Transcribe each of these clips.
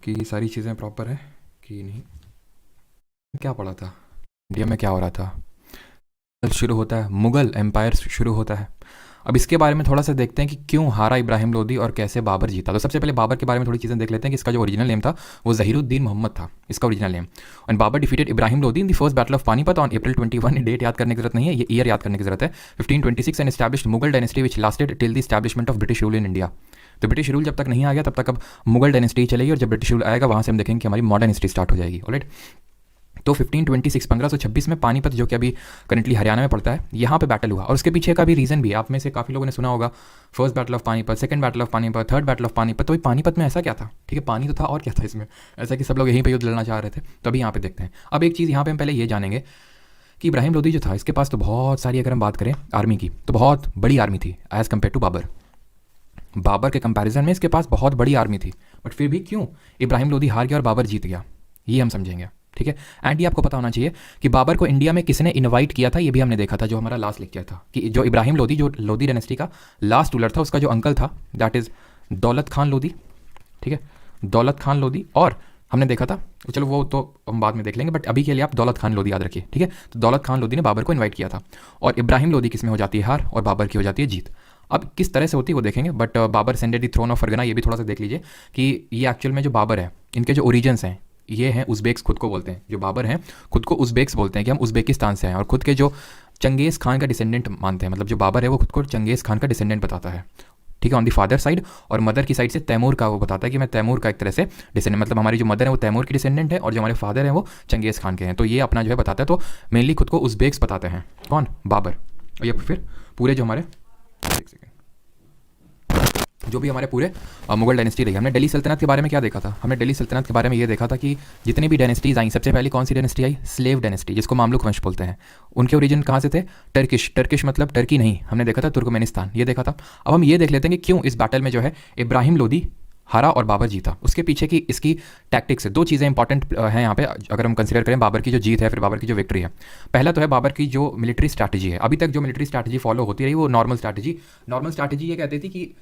कि सारी चीज़ें प्रॉपर हैं कि नहीं। क्या पढ़ा था, इंडिया में क्या हो रहा था, शुरू होता है, मुगल एम्पायर शुरू होता है। अब इसके बारे में थोड़ा सा देखते हैं कि क्यों हारा इब्राहिम लोदी और कैसे बाबर जीता। तो सबसे पहले बाबर के बारे में थोड़ी चीज़ें देख लेते हैं कि इसका जो ओरिजिनल नेम था वो ज़हीरुद्दीन मोहम्मद था, इसका original name. And Babur defeated Ibrahim Lodi in the first battle of Panipat on April 21। Date याद करने की जरूरत नहीं है, ये ईयर याद करने की जरूरत है। 1526 and established Mughal dynasty which lasted till the establishment of British rule in India. तो ब्रिटिश रूल जब तक नहीं आ गया तब तक अब मुगल डायनेस्टी चलेगी, और जब ब्रिटिश रूल आएगा वहाँ से हम देखेंगे कि हमारी मॉडर्न हिस्ट्री स्टार्ट हो जाएगी। ऑलराइट, तो 1526 में पानीपत, जो कि अभी करंटली हरियाणा में पड़ता है, यहाँ पे बैटल हुआ। और उसके पीछे का भी रीज़न भी आप में से काफ़ी लोगों ने सुना होगा, first battle of Panipat, second battle of Panipat, third battle of Panipat. तो पानीपत में ऐसा क्या था, ठीक है, पानी तो था और क्या था इसमें, ऐसा कि सब लोग यहीं पर युद्ध लड़ना चाह रहे थे। तो अभी यहाँ पे देखते हैं। अब एक चीज़ यहाँ पे हम पहले ये जानेंगे कि इब्राहिम लोदी जो था, इसके पास तो बहुत सारी, अगर हम बात करें आर्मी की, तो बहुत बड़ी आर्मी थी as compare to Babur. Babur के कंपैरिजन में इसके पास बहुत बड़ी आर्मी थी, बट फिर भी क्यों इब्राहिम लोदी हार गया और बाबर जीत गया, ये हम समझेंगे। ठीक है, एंड ये आपको पता होना चाहिए कि बाबर को इंडिया में किसने इनवाइट किया था, ये भी हमने देखा था, जो हमारा लास्ट लेक्चर था, कि जो इब्राहिम लोदी, जो लोदी डायनेस्टी का लास्ट रूलर था, उसका जो अंकल था दैट इज़ दौलत खान लोदी। ठीक है, दौलत खान लोदी। और हमने देखा था, चलो वो तो हम बाद में देख लेंगे, बट अभी के लिए आप दौलत खान लोदी याद रखिए। ठीक है, तो दौलत खान लोदी ने बाबर को इन्वाइट किया था, और इब्राहिम लोदी किस में हो जाती है हार, और बाबर की हो जाती है जीत। अब किस तरह से होती है वो देखेंगे, but Babur sended the throne of Fergana, ये भी थोड़ा सा देख लीजिए कि ये एक्चुअल में जो बाबर है, इनके जो ओरिजिन्स हैं, ये हैं उज़्बेक्स, खुद को बोलते हैं, जो बाबर हैं खुद को उज़्बेक्स बोलते हैं कि हम उज़्बेकिस्तान से हैं, और खुद के जो चंगेज़ खान का डिसेंडेंट मानते हैं, मतलब जो बाबर है वो खुद को चंगेज़ खान का डिसेंडेंट बताता है। ठीक है, ऑन दी फादर साइड, और मदर की साइड से तैमूर का वो बताता है कि मैं तैमूर का एक तरह से डिसेंडेंट, मतलब हमारी जो मदर है वो तैमूर की डिसेंडेंट है, और जो हमारे फादर हैं वो चंगेज़ खान के हैं। तो ये अपना जो है बताता है, तो मेनली खुद को उज़्बेक्स बताते हैं, कौन, बाबर। और ये फिर पूरे जो हमारे, एक सेकेंड, जो भी हमारे पूरे मुगल डायनेस्टी रही। हमने दिल्ली सल्तनत के बारे में क्या देखा था, हमने दिल्ली सल्तनत के बारे में ये देखा था कि जितनी भी डायनेस्टीज आई, सबसे पहले कौन सी डायनेस्टी आई, स्लेव डायनेस्टी, जिसको मामलुक वंश बोलते हैं। उनके ओरिजिन कहाँ से थे, टर्किश, टर्किश मतलब टर्की नहीं, हमने देखा था तुर्कमेनिस्तान, ये देखा था। अब हम ये देख लेते हैं कि क्यों इस बैटल में जो है इब्राहिम लोदी हारा और बाबर जीता। उसके पीछे की इसकी टैक्टिक्स है, दो चीज़ें इंपॉर्टेंट हैं यहाँ पे, अगर हम कंसिडर करें बाबर की जो जीत है, फिर बाबर की जो विक्ट्री है। पहला तो है बाबर की जो मिलिट्री स्ट्रैटेजी है। अभी तक जो मिलिट्री स्ट्रैटेजी फॉलो होती रही वो नॉर्मल स्ट्रैटेजी ये कहती थी कि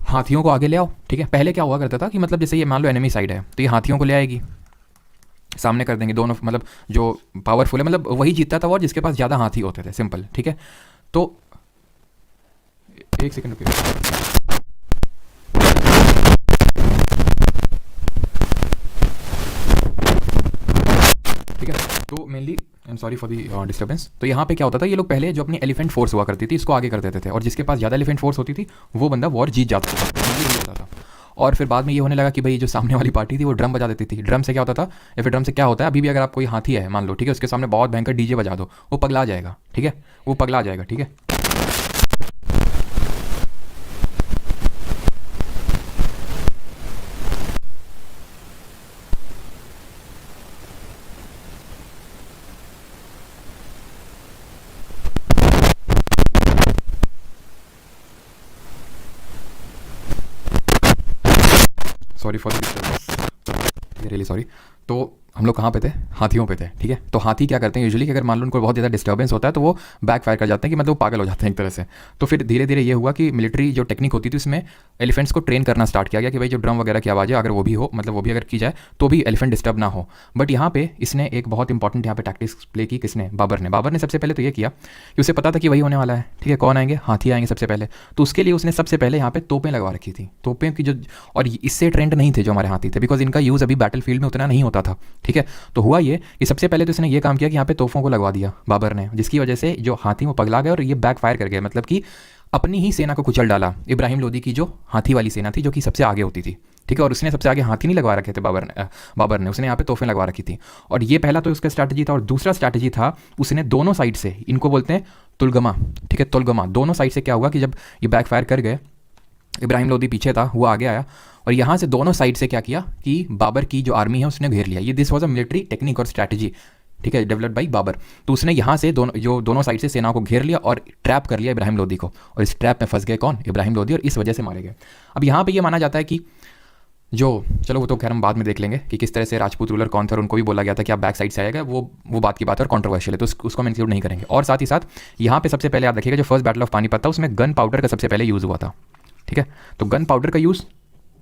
हाथियों को आगे ले आओ। ठीक है, पहले क्या हुआ करता था कि मतलब जैसे ये मान लो एनिमी साइड है, तो ये हाथियों को ले आएगी, सामने कर देंगे दोनों, मतलब जो पावरफुल है, मतलब वही जीतता था वो जिसके पास ज़्यादा हाथी होते थे, सिंपल। ठीक है, तो एक सेकंड रुकिए। ठीक है, तो mainly I am sorry for the disturbance. तो यहाँ पे क्या होता था, ये लोग पहले जो अपनी एलिफेंट फोर्स हुआ करती थी इसको आगे कर देते थे, और जिसके पास ज़्यादा एलिफेंट फोर्स होती थी वो बंदा वॉर जीत जाता था। और फिर बाद में ये होने लगा कि भाई जो सामने वाली पार्टी थी वो ड्रम बजा देती थी। ड्रम से क्या होता था, या फिर ड्रम से क्या होता है, अभी भी अगर आप कोई हाथी है मान लो, ठीक है, उसके सामने बहुत भयंकर डीजे बजा दो, वो पगला जाएगा। ठीक है, वो पगला जाएगा। ठीक है, sorry for the disturbance, really sorry. तो हम लोग कहाँ पे थे, हाथियों पे थे। ठीक है, तो हाथी क्या करते हैं यूजुअली कि अगर मान लो उनको बहुत ज़्यादा डिस्टर्बेंस होता है तो वो बैक फायर कर जाते हैं, कि मतलब वो पागल हो जाते हैं एक तरह से। तो फिर धीरे धीरे ये हुआ कि मिलिट्री जो टेक्निक होती थी उसमें एलिफेंट्स को ट्रेन करना स्टार्ट किया गया कि भाई जो ड्रम वगैरह की आवाज़ है अगर वो भी हो, मतलब वो भी अगर की जाए तो भी एलिफेंट डिस्टर्ब ना हो। बट यहाँ पे इसने एक बहुत इंपॉर्टेंट यहाँ पे टैक्टिक्स प्ले की, किसने, बाबर ने। बाबर ने सबसे पहले तो ये किया कि उसे पता था कि वही होने वाला है। ठीक है, कौन आएंगे, हाथी आएंगे सबसे पहले। तो उसके लिए उसने सबसे पहले यहाँ पे तोपें लगवा रखी थी, तोपें की जो, और इससे ट्रेंड नहीं थे जो हमारे हाथी थे, बिकॉज इनका यूज़ अभी बैटल फील्ड में उतना नहीं होता था। ठीक है, तो हुआ ये कि सबसे पहले तो इसने ये काम किया कि यहाँ पे तोपों को लगवा दिया बाबर ने, जिसकी वजह से जो हाथी वो पगला गए और ये बैक फायर कर गए, मतलब कि अपनी ही सेना को कुचल डाला इब्राहिम लोदी की जो हाथी वाली सेना थी, जो कि सबसे आगे होती थी। ठीक है, और उसने सबसे आगे हाथी नहीं लगवा रखे थे बाबर ने उसने यहाँ पे तोहफे लगवा रखी थी। और ये पहला तो उसका स्ट्रैटेजी था, और दूसरा स्ट्रैटेजी था उसने दोनों साइड से, इनको बोलते हैं तुलगमा। ठीक है, तुलगमा, दोनों साइड से क्या हुआ कि जब ये बैक फायर कर गए, इब्राहिम लोदी पीछे था, वो आगे आया, और यहाँ से दोनों साइड से क्या किया कि बाबर की जो आर्मी है उसने घेर लिया। ये this was a military technique और स्ट्रैटेजी। ठीक है, डेवलप्ड बाई बाबर। तो उसने यहाँ से दोनों साइड से सेना को घेर लिया और ट्रैप कर लिया इब्राहिम लोदी को, और इस ट्रैप में फंस गए कौन, इब्राहिम लोदी, और इस वजह से मारे गए। अब यहाँ पे ये माना जाता है कि जो, चलो वो तो खैर हम बाद में देख लेंगे कि किस तरह से राजपूत रूलर कौन थे, और उनको भी बोला गया था कि आप बैक साइड से आएगा, वो बात की बात है और कॉन्ट्रोवर्शियल है, तो उसको हम इंक्लूड नहीं करेंगे। और साथ ही साथ यहाँ पे सबसे पहले आप देखिएगा जो फर्स्ट बैटल ऑफ पानीपत था उसमें गन पाउडर का सबसे पहले यूज़ हुआ था। ठीक है, तो गन पाउडर का यूज़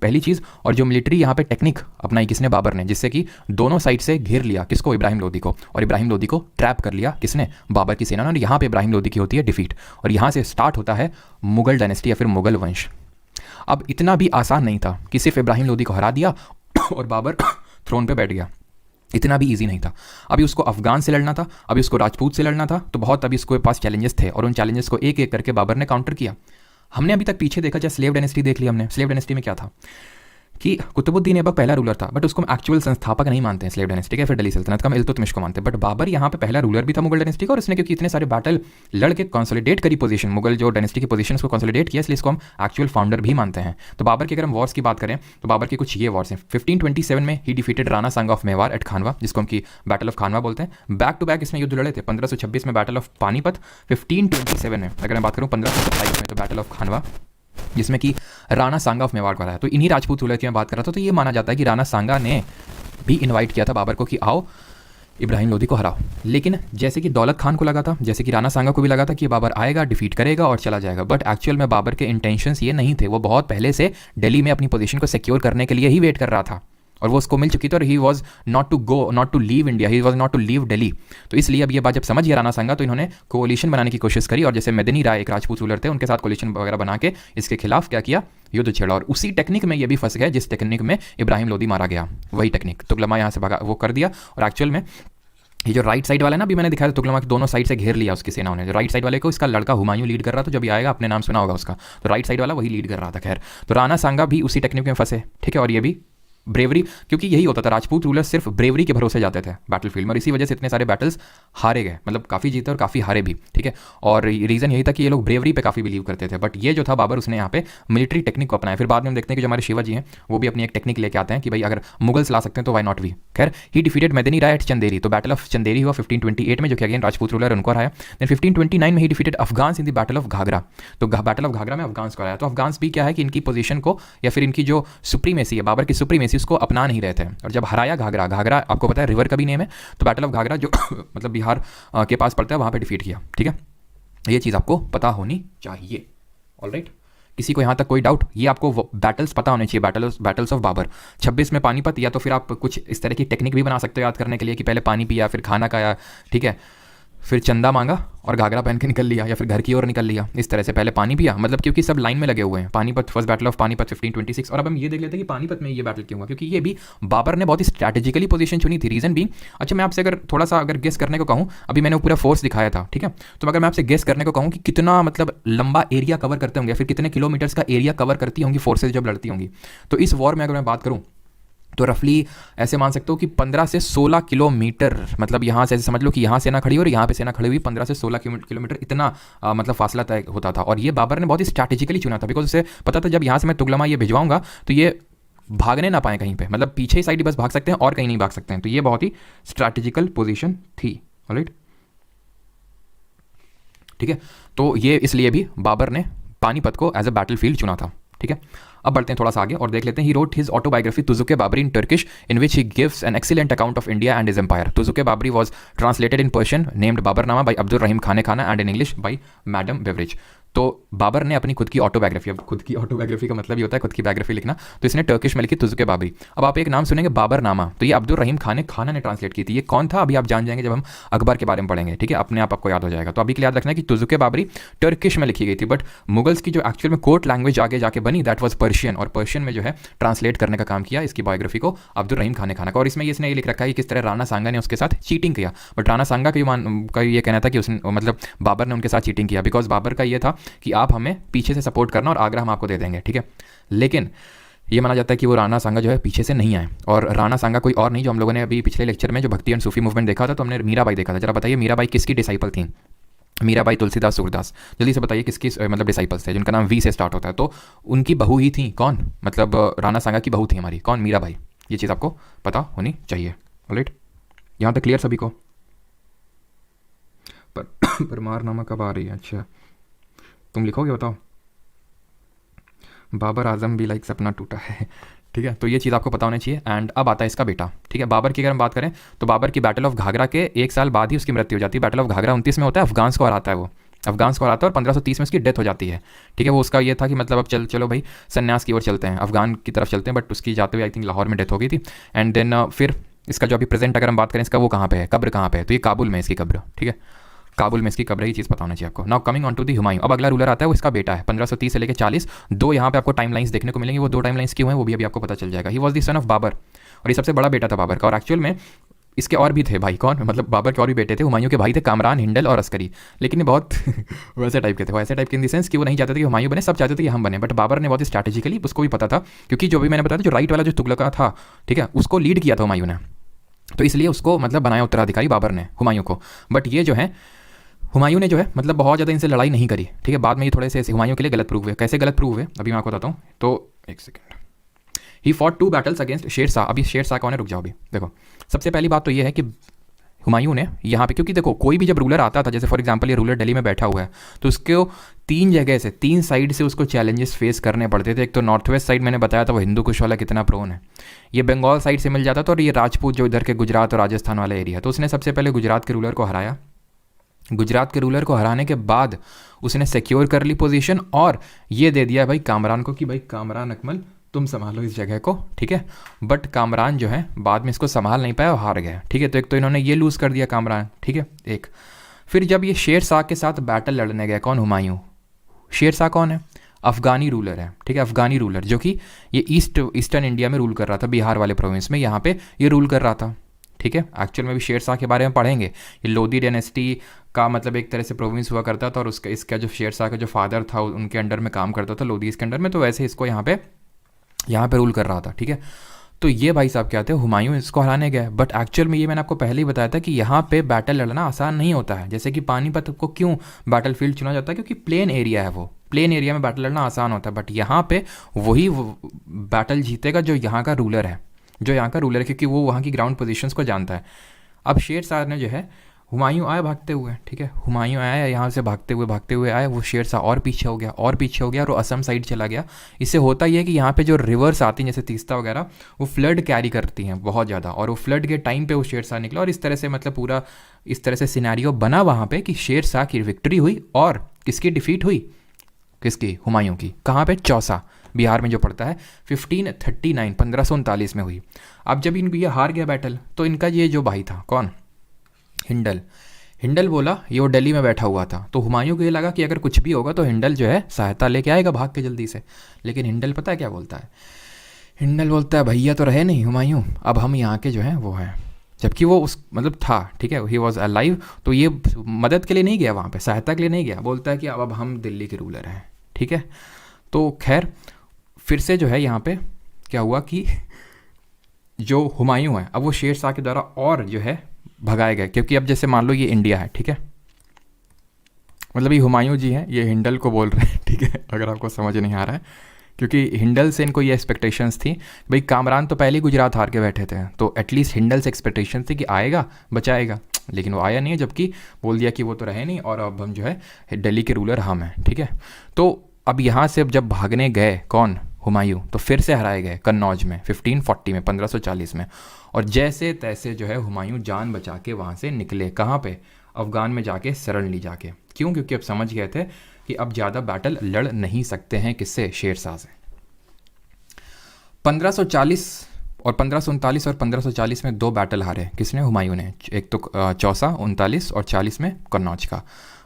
पहली चीज़। और जो मिलिट्री यहाँ पे टेक्निक अपनाई किसने, बाबर ने, जिससे कि दोनों साइड से घेर लिया किसको, इब्राहिम लोदी को, और इब्राहिम लोदी को ट्रैप कर लिया किसने, बाबर की सेना ने। और यहाँ पे इब्राहिम लोदी की होती है डिफीट, और यहाँ से स्टार्ट होता है मुगल डायनेस्टी या फिर मुगल वंश। अब इतना भी आसान नहीं था कि सिर्फ इब्राहिम लोदी को हरा दिया और बाबर थ्रोन पे बैठ गया, इतना भी इजी नहीं था। अभी उसको अफगान से लड़ना था, अभी उसको राजपूत से लड़ना था, तो बहुत अभी उसके पास चैलेंजेस थे, और उन चैलेंजेस को एक एक करके बाबर ने काउंटर किया। हमने अभी तक पीछे देखा, जैसे स्लेव डायनेस्टी देख लिया हमने। स्लेव डायनेस्टी में क्या था कि कुतुबुद्दीन ऐबक पहला रूलर था, बट उसको हम एक्चुअल संस्थापक नहीं मानते हैं स्लेव डायनेस्टी का, फिर दिल्ली सल्तनत का हम इल्तुतमिश को मानते हैं। बट बाबर यहाँ पे पहला रूलर भी था मुगल डायनेस्टी का, और इसने क्योंकि इतने सारे बैटल लड़ के कंसोलिडेट करी पोजीशन, मुगल जो डायनेस्टी की पोजीशन उसको कंसोलिडेट किया, इसलिए इसको हम एक्चुअल फाउंडर भी मानते हैं। तो बाबर की अगर हम वॉर्स की बात करें तो बाबर के कुछ ये वॉर्स हैं। 1527 में he defeated Rana Sanga of Mewar at Khanwa, जिसको हम की बैटल ऑफ खानवा बोलते हैं। बैक टू बैक इसमें युद्ध लड़े थे। 1526 में बैटल ऑफ पानीपत, 1527 में अगर मैं बात करूँ 1527 में तो बैटल ऑफ खानवा, जिसमें कि राणा सांगा ऑफ मेवाड़ को हराया। तो इन्हीं राजपूत रूलर की मैं बात कर रहा था। तो ये माना जाता है कि राणा सांगा ने भी इनवाइट किया था बाबर को कि आओ इब्राहिम लोदी को हराओ। लेकिन जैसे कि दौलत खान को लगा था, जैसे कि राणा सांगा को भी लगा था कि बाबर आएगा, डिफीट करेगा और चला जाएगा, बट एक्चुअल में बाबर के इंटेंशंस ये नहीं थे। वो बहुत पहले से दिल्ली में अपनी पोजीशन को सिक्योर करने के लिए ही वेट कर रहा था, और वो उसको मिल चुकी थी, और he was not to leave India, he was not to leave Delhi. तो इसलिए अब ये बात जब समझ गया राणा सांगा, तो इन्होंने कोलिशन बनाने की कोशिश करी, और जैसे मेदिनी राय एक राजपूत रूलर थे, उनके साथ कोलिशन वगैरह बना के इसके खिलाफ क्या किया, युद्ध छेड़ा। और उसी टेक्निक में ये भी फंस गए जिस टेक्निक में इब्राहिम लोदी मारा गया, वही टेक्निक तुगलमा यहाँ से भगा वो कर दिया। और एक्चुअल में ये जो राइट साइड वाला ना, अभी मैंने दिखाया तुगलमा के दोनों साइड से घेर लिया उसकी सेनाओं ने। जो राइट साइड वाले को इसका लड़का हुमायूं लीड कर रहा था, जब ये आएगा अपने नाम सुना होगा उसका, तो राइट साइड वाला वही लीड कर रहा था। खैर, तो राणा सांगा भी उसी टेक्निक में फंसे, ठीक है। और ये भी ब्रेवरी, क्योंकि यही होता था, राजपूत रूलर सिर्फ ब्रेवरी के भरोसे जाते थे बैटलफील्ड में, और इसी वजह से इतने सारे बैटल्स हारे गए, मतलब काफ़ी जीते और काफ़ी हारे भी, ठीक है। और रीज़न यही था कि ये लोग ब्रेवरी पे काफ़ी बिलीव करते थे। बट ये जो था बाबर, उसने यहाँ पे मिलिट्री टेक्निक को अपनाया। फिर बाद में हम देखते हैं कि जो हमारे शिवाजी हैं वो भी अपनी एक टेक्निक लेके आते हैं कि भाई अगर मुगल्स ला सकते हैं तो वाई नॉट वी। खैर, ही डिफीटेड मेदिनी राय एट चंदेरी, तो बैटल ऑफ चंदेरी हुआ 1528 में, जो कि अगेन राजपूत रूलर उनको हराया। देन 1529 में he defeated Afghans in the battle of Ghaghra, तो बैटल ऑफ घाघरा में अफगान्स को हराया। तो अफगान्स भी क्या है कि इनकी पोजीशन को या फिर इनकी जो सुप्रीमेसी है, बाबर की सुप्रीमेसी, उसको अपना नहीं रहे थे। और जब हराया घाघरा, घाघरा आपको पता है रिवर का भी नेम है, तो बैटल ऑफ घाघरा जो मतलब बिहार के पास पड़ता है, वहां पे डिफीट किया, ठीक है। ये चीज़ आपको पता होनी चाहिए, ऑलराइट। किसी को यहाँ तक कोई डाउट? ये आपको बैटल्स पता होने चाहिए, बैटल्स ऑफ बाबर। 26 में पानीपत, या तो फिर आप कुछ इस तरह की टेक्निक भी बना सकते हो याद करने के लिए कि पहले पानी पिया, फिर खाना खाया, ठीक है, फिर चंदा मांगा और घाघरा पहन के निकल लिया, या फिर घर की ओर निकल लिया। इस तरह से पहले पानी पिया, मतलब क्योंकि सब लाइन में लगे हुए हैं। Panipat, first battle of Panipat 1526। और अब हम ये देख लेते हैं कि पानीपत में ये बैटल क्यों हुआ, क्योंकि ये भी बाबर ने बहुत ही स्ट्रैटेजिकली पोजीशन चुनी थी। रीजन भी, अच्छा मैं आपसे अगर थोड़ा सा अगर गेस करने को कहूँ, अभी मैंने पूरा फोर्स दिखाया था, ठीक है, तो अगर मैं आपसे गेस करने को कहूँ कि कितना मतलब लंबा एरिया कवर करते होंगे, या फिर कितने किलोमीटर्स का एरिया कवर करती होंगी फोर्सेज जब लड़ती होंगी, तो इस वॉर में अगर मैं बात करूँ तो रफली ऐसे मान सकते हो कि 15 से 16 किलोमीटर, मतलब यहाँ से ऐसे समझ लो कि यहाँ सेना खड़ी हो और यहाँ पे सेना खड़ी हुई, 15 से 16 किलोमीटर इतना मतलब फासला तय होता था। और ये बाबर ने बहुत ही स्ट्रैटेजिकली चुना था, बिकॉज उसे पता था जब यहाँ से मैं तुगलमा ये भिजवाऊंगा तो ये भागने ना पाए कहीं पे, मतलब पीछे ही साइड बस भाग सकते हैं और कहीं नहीं भाग सकते हैं। तो ये बहुत ही स्ट्रैटेजिकल पोजीशन थी, ऑलराइट, ठीक है। तो ये इसलिए भी बाबर ने पानीपत को एज अ बैटलफील्ड चुना था, ठीक है। अब बढ़ते हैं थोड़ा सा आगे और देख लेते हैं। He wrote his autobiography Tuzuke Baburi in Turkish, in which he gives an excellent account of India and his empire. Tuzuke Baburi was translated in Persian, named Baburnama by Abdul Rahim Khane Khana, and in English by madam Beveridge. तो बाबर ने अपनी खुद की ऑटोबायोग्राफी, अब खुद की autobiography का मतलब ये होता है खुद की बायोग्राफी लिखना, तो इसने टर्किश में लिखी तुजुके बाबरी। अब आप एक नाम सुनेंगे बाबरनामा, तो ये अब्दुल रहीम खाने खाना ने ट्रांसलेट की थी। ये कौन था अभी आप जान जाएंगे जब हम अकबर के बारे में पढ़ेंगे, ठीक है, अपने आप आपको याद हो जाएगा। तो अभी के लिए याद रखना है कि तुजुके बाबरी टर्किश में लिखी गई थी, बट मुगल्स की जो एक्चुअल में कोर्ट लैंग्वेज आगे जाके बनी दैट वाज पर्शियन, और पर्शियन में जो है ट्रांसलेट करने का काम किया इसकी बायोग्राफी को अब्दुल रहीम खाने खाना का। और इसमें इसने ये लिख रखा है कि किस तरह राणा सांगा ने उसके साथ चीटिंग किया, बट राणा सांगा का ये कहना था कि उसने मतलब बाबर ने उनके साथ चीटिंग किया, बिकॉज बाबर का ये था कि आप हमें पीछे से सपोर्ट करना और आगरा हम आपको दे देंगे, ठीक है। लेकिन ये माना जाता है कि वो राणा सांगा जो है पीछे से नहीं आए, और राणा सांगा कोई और नहीं, जो हम लोगों ने अभी पिछले लेक्चर में जो भक्ति एंड सूफी मूवमेंट देखा था, तो हमने मीराबाई देखा था। जरा बताइए मीराबाई किसकी डिसाइपल थी? मीराबाई तुलसीदास सूरदास। जल्दी से बताइए किसकी मतलब डिसाइपल्स थे जिनका नाम वी से स्टार्ट होता है। तो उनकी बहू ही थी कौन, मतलब राणा सांगा की बहू थी हमारी कौन, मीराबाई। ये चीज़ आपको पता होनी चाहिए, ऑलराइट। यहाँ तक क्लियर सभी को? परमारनामा कब आ रही है? अच्छा तुम लिखोगे, बताओ। बाबर आजम भी लाइक सपना टूटा है, ठीक है। तो ये चीज़ आपको पता होना चाहिए। एंड अब आता है इसका बेटा, ठीक है। बाबर की अगर हम बात करें तो बाबर की बैटल ऑफ घाघरा के एक साल बाद ही उसकी मृत्यु हो जाती है। बैटल ऑफ घाघरा 29 में होता है, अफगान्स को हराता है वो, अफगान्स को हराता है और 1530 में उसकी डेथ हो जाती है। ठीक है, वो उसका ये था कि मतलब अब चलो भाई संन्यास की ओर चलते हैं, अफगान की तरफ चलते हैं, बट उसकी जाते हुए आई थिंक लाहौर में डेथ हो गई थी। एंड देन फिर इसका जो अभी प्रेजेंट अगर हम बात करें इसका, वो कहाँ पे है, कब्र कहाँ पे है, तो ये काबुल में इसकी कब्र। ठीक है, काबुल में इसकी कब्र, ही चीज़ पता होना चाहिए आपको। Now coming on to the Humayun, अब अगला रूलर आता है, वो इसका बेटा है 1530 से लेकर 40। दो यहाँ पे आपको टाइम लाइन्स देखने को मिलेंगी, वो दो टाइम लाइन्स क्यों हैं वो भी अभी आपको पता चल जाएगा। He was the son of Babur, और ये सबसे बड़ा बेटा था बाबर का। और एक्चुअल में इसके और भी थे भाई, कौन, मतलब बाबर के और भी बेटे थे, हुमायूं के भाई थे कामरान, हिंडल और अस्करी। लेकिन ये बहुत वैसे टाइप के थे, वैसे टाइप के इन द सेंस कि वो नहीं चाहते थे कि हुमायूं बने, सब चाहते थे कि हम बने। बट बाबर ने बहुत स्ट्रैटेजिकली, उसको भी पता था, क्योंकि जो भी मैंने बताया था, जो राइट वाला जो तुगलक था, ठीक है, उसको लीड किया था हुमायूं ने, तो इसलिए उसको मतलब बनाया उत्तराधिकारी बाबर ने हुमायूं को। बट ये जो है हुमायूं ने जो है मतलब बहुत ज़्यादा इनसे लड़ाई नहीं करी। ठीक है, बाद में ये थोड़े से हुमायूं के लिए गलत प्रूव हुए। कैसे गलत प्रूव हुए अभी मैं आपको बताता हूँ, तो एक second. He fought 2 battles against Sher Shah. अभी शेर शाह कौन है, रुक जाओ अभी देखो। सबसे पहली बात तो ये है कि हुमायूं ने यहाँ पे, क्योंकि देखो कोई भी जब रूलर आता था, जैसे फॉर एग्जांपल ये रूलर दिल्ली में बैठा हुआ है, तो उसको 3 जगह से, 3 साइड से उसको चैलेंजेस फेस करने पड़ते थे। एक तो नॉर्थ वेस्ट साइड मैंने बताया था, वो हिंदू कुश वाला कितना प्रोन है, ये बंगाल साइड से मिल जाता था, और ये राजपूत जो इधर के गुजरात और राजस्थान वाला एरिया है। तो उसने सबसे पहले गुजरात के रूलर को हराया। गुजरात के रूलर को हराने के बाद उसने सिक्योर कर ली पोजीशन, और ये दे दिया भाई कामरान को कि भाई कामरान अकमल तुम संभालो इस जगह को। ठीक है, बट कामरान जो है बाद में इसको संभाल नहीं पाया और हार गया। ठीक है, तो एक तो इन्होंने ये लूज़ कर दिया कामरान। ठीक है, एक फिर जब ये शेर शाह के साथ बैटल लड़ने गए, कौन, हुमायूं। शेर शाह कौन है, अफगानी रूलर है। ठीक है, अफगानी रूलर जो कि ये ईस्टर्न इंडिया में रूल कर रहा था, बिहार वाले प्रोविंस में, यहाँ पे ये रूल कर रहा था। ठीक है, एक्चुअल में भी शेर शाह के बारे में पढ़ेंगे। ये लोधी डायनेस्टी का मतलब एक तरह से प्रोविंस हुआ करता था, और उसका इसका जो शेर शाह का जो फादर था उनके अंडर में काम करता था, लोधी के अंडर में, तो वैसे इसको यहाँ पे रूल कर रहा था। ठीक है, तो ये भाई साहब क्या थे, हुमायूं इसको हराने गए। बट एक्चुअल में ये मैंने आपको पहले ही बताया था कि यहाँ पे बैटल लड़ना आसान नहीं होता है। जैसे कि पानीपत को क्यों बैटल फील्ड चुना जाता है, क्योंकि प्लेन एरिया है, वो प्लेन एरिया में बैटल लड़ना आसान होता है। बट यहाँ पे वही बैटल जीतेगा जो यहाँ का रूलर है, क्योंकि वो वहाँ की ग्राउंड पोजिशंस को जानता है। अब शेर शाह ने जो है, हुमायूं आया भागते हुए, ठीक है, हुमायूं आया यहाँ से भागते हुए आया, वो शेर शाह और पीछे हो गया, और वो असम साइड चला गया। इससे होता ही है कि यहाँ पे जो रिवर्स आती हैं जैसे तीस्ता वगैरह, वो फ्लड कैरी करती हैं बहुत ज़्यादा, और वो फ्लड के टाइम पे वो शेर शाह निकला, और इस तरह से मतलब पूरा इस तरह से सिनेरियो बना वहाँ पे कि शेर शाह की विक्ट्री हुई, और किसकी डिफीट हुई, किसकी, हुमायूं की। कहाँ पे, चौसा, बिहार में जो पड़ता है, 1539 में हुई। अब जब ये हार गया बैटल, तो इनका ये जो भाई था, कौन, हिंडल बोला, ये वो दिल्ली में बैठा हुआ था, तो हुमायूं को ये लगा कि अगर कुछ भी होगा तो हिंडल जो है सहायता लेके आएगा भाग के जल्दी से। लेकिन हिंडल पता है क्या बोलता है, हिंडल बोलता है भैया तो रहे नहीं हुमायूं, अब हम यहाँ के जो हैं वो हैं, जबकि वो उस मतलब था, ठीक है, ही वॉज अलाइव, तो ये मदद के लिए नहीं गया वहाँ पे, सहायता के लिए नहीं गया, बोलता है कि अब हम दिल्ली के रूलर हैं। ठीक है, तो खैर फिर से जो है यहाँ पे क्या हुआ कि जो हुमायूं है, अब वो शेर शाह के द्वारा और जो है भगाए गए, क्योंकि अब जैसे मान लो ये इंडिया है, ठीक है, मतलब ये हुमायूं जी हैं, ये हिंडल को बोल रहे हैं, ठीक है, अगर आपको समझ नहीं आ रहा है, क्योंकि हिंडल से इनको ये एक्सपेक्टेशंस थी, भाई कामरान तो पहले ही गुजरात हार के बैठे थे, तो एटलीस्ट हिंडल से एक्सपेक्टेशन थी कि आएगा बचाएगा, लेकिन वो आया नहीं है, जबकि बोल दिया कि वो तो रहे नहीं, और अब हम जो है दिल्ली के रूलर हम हैं। ठीक है, तो अब यहाँ से जब भागने गए कौन, हुमायूं, तो फिर से हराए गए कन्नौज में 1540 में, 1540 में, और जैसे तैसे जो है हुमायूं जान बचा के वहाँ से निकले, कहाँ पे, अफ़गान में जाके शरण ली जाके। क्यों, क्योंकि अब समझ गए थे कि अब ज़्यादा बैटल लड़ नहीं सकते हैं, किससे, शेर शाह से। 1540 और 1539 और 1540 में 2 बैटल हारे, किसने, हुमायूं ने, एक तो चौसा 39 और 40 में कन्नौज का।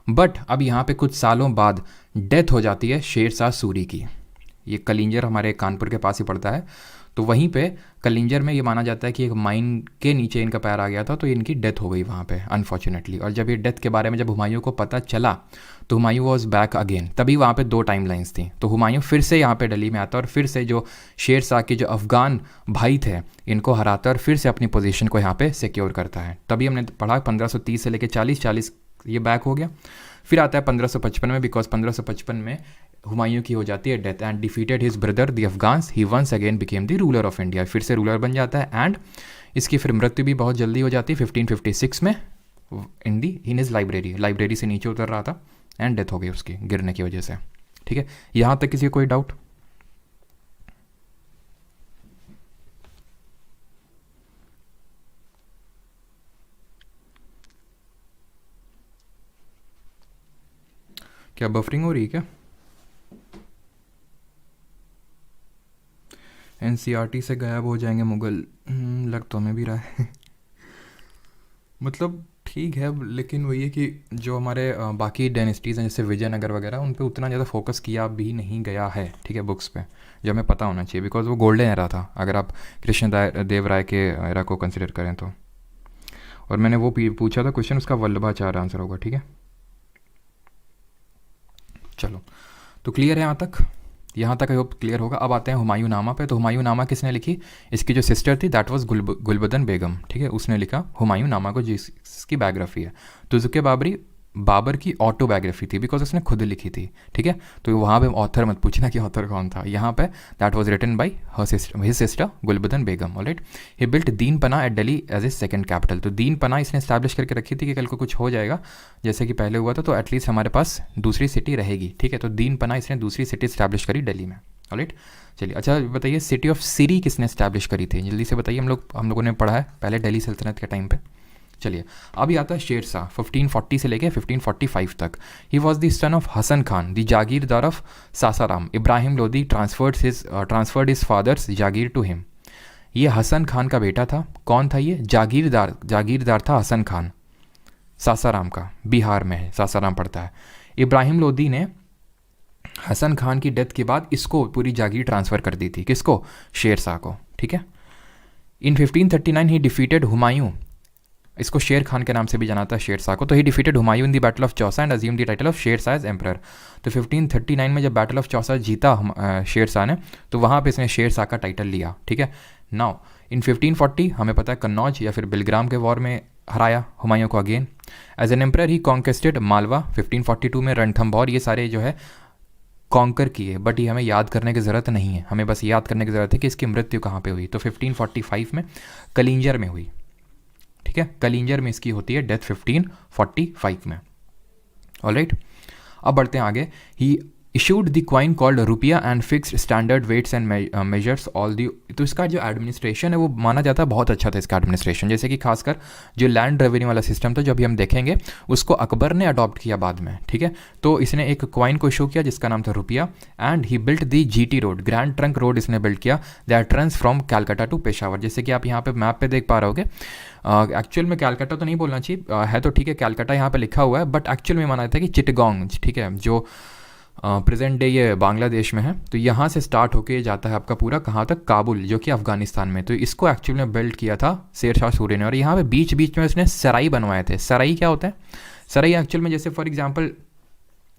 बट अब यहाँ पे कुछ सालों बाद डेथ हो जाती है शेर शाह सूरी की। ये कलिंजर हमारे कानपुर के पास ही पड़ता है, तो वहीं पे कलिंजर में ये माना जाता है कि एक माइन के नीचे इनका पैर आ गया था, तो इनकी डेथ हो गई वहाँ पे अनफॉर्चुनेटली। और जब ये डेथ के बारे में जब हुमायूं को पता चला, तो हुमायूं वॉज बैक अगेन। तभी वहाँ पे 2 टाइम लाइन्स थी, तो हुमायूं फिर से यहाँ पे दिल्ली में आता और फिर से जो शेर शाह के जो अफ़गान भाई थे इनको हराता और फिर से अपनी पोजीशन को यहाँ पे सिक्योर करता है। तभी हमने पढ़ा 1530 से लेकर 40 ये बैक हो गया। फिर आता है 1555 में, बिकॉज 1555 में हुमायूं की हो जाती है death, and defeated his brother the Afghans, he once again became the ruler of India, फिर से रूलर बन जाता है। एंड इसकी फिर मृत्यु भी बहुत जल्दी हो जाती है 1556 में, इन हिज लाइब्रेरी से नीचे उतर रहा था, एंड डेथ हो गई उसकी गिरने की वजह से। ठीक है, यहाँ तक किसी को कोई डाउट? क्या बफरिंग हो रही है क्या? एनसीईआरटी से गायब हो जाएंगे मुगल, लग तो हमें भी रहा है। मतलब ठीक है, लेकिन वही है कि जो हमारे बाकी डायनेस्टीज़ हैं जैसे विजयनगर वगैरह, उन पे उतना ज़्यादा फोकस किया भी नहीं गया है, ठीक है, बुक्स पे, जो हमें पता होना चाहिए, बिकॉज वो गोल्डन एरा था अगर आप देव राय के एरा को कंसिडर करें तो। और मैंने वो पूछा था क्वेश्चन, उसका वल्लभाचार्य आंसर होगा, ठीक है। चलो, तो क्लियर है यहाँ तक? यहाँ तक आई होप क्लियर होगा। अब आते हैं हुमायूं नामा पे। तो हुमायूं नामा किसने लिखी? इसकी जो सिस्टर थी दैट वाज गुलबदन बेगम, ठीक है, उसने लिखा हुमायूं नामा को, जिसकी बायोग्राफी है। तुजुके बाबरी बाबर की ऑटोबायोग्राफी थी, बिकॉज उसने खुद लिखी थी, ठीक है। तो वहाँ पे ऑथर मत पूछना कि ऑथर कौन था, यहाँ पे that was written by his sister Gulbadan Begum, alright. He built Din Panah at Delhi as a second capital. तो दीन पना इसने स्टैब्लिश करके रखी थी कि कल को कुछ हो जाएगा जैसे कि पहले हुआ था, तो एटलीस्ट हमारे पास दूसरी सिटी रहेगी, ठीक है। तो दीन पना इसने दूसरी सिटी स्टैब्लिश करी दिल्ली में, ऑलराइट। चलिए, अच्छा बताइए सिटी ऑफ सीरी किसने स्टैब्लिश करी थी? जल्दी से बताइए, हम लोगों ने पढ़ा है पहले दिल्ली सल्तनत के टाइम पे। चलिए, अभी आता है शेर शाह 1540 से लेके 1545 तक। He was the son of Hasan Khan the jagirdar of Sasaram. Ibrahim Lodi transferred his father's jagir to him. ये हसन खान का बेटा था। कौन था ये? जागीरदार था हसन खान, सासाराम का, बिहार में है, सासाराम पड़ता है। इब्राहिम लोदी ने हसन खान की डेथ के बाद इसको पूरी जागीर ट्रांसफ़र कर दी थी। किसको? शेर शाह को, ठीक है। इन 1539 ही डिफीटेड हुमायूं, इसको शेर खान के नाम से भी जाना था शेर शाह को। तो ही defeated Humayun in the battle of Chausa and assume the title of Sher Shah as emperor. तो 1539 में जब बैटल ऑफ चौसा जीता शेर शाह ने, तो वहाँ पे इसने शेर शाह का टाइटल लिया, ठीक है। नाउ इन 1540 हमें पता है कन्नौज या फिर बिलग्राम के वॉर में हराया हुमायूं को अगेन। एज एन एम्परर ही कॉन्केस्टेड मालवा 1542 में, रणथंभौर, ये सारे जो है कॉन्कर किए। बट ये हमें याद करने की ज़रूरत नहीं है, हमें बस याद करने की ज़रूरत है कि इसकी मृत्यु कहाँ पे हुई। तो 1545 में कलिंजर में हुई, ठीक है। कलिंजर में इसकी होती है डेथ 1545 में, ऑलराइट। अब बढ़ते हैं आगे। He issued the coin called rupiya and fixed standard weights and measures all the. तो इसका जो एडमिनिस्ट्रेशन है वो माना जाता है बहुत अच्छा था इसका एडमिनिस्ट्रेशन। जैसे कि खासकर जो लैंड रेवेन्यू वाला सिस्टम था जो अभी हम देखेंगे, उसको अकबर ने अडॉप्ट किया बाद में, ठीक है। तो इसने एक क्वाइन को इशू किया जिसका नाम था rupiya, and he built the GT road, grand trunk road इसने बिल्ट किया, that runs from Calcutta to Peshawar. जैसे कि आप यहाँ पे मैप पे देख पा रहे होगे, एक्चुअल में कैलकाटा तो नहीं बोलना चाहिए, है तो ठीक है, कैलकाटा यहाँ पे लिखा हुआ है, बट एक्चुअल में माना जाता है कि चिटगोंग, ठीक है, जो प्रेजेंट डे ये बांग्लादेश में है। तो यहाँ से स्टार्ट होके जाता है आपका पूरा कहाँ तक? काबुल, जो कि अफगानिस्तान में। तो इसको एक्चुअली में बिल्ड किया था शेर शाह सूरी ने। और यहाँ पे बीच बीच में उसने सराई बनवाए थे। सराई क्या होता है? सराई एक्चुअल में जैसे फॉर एग्जांपल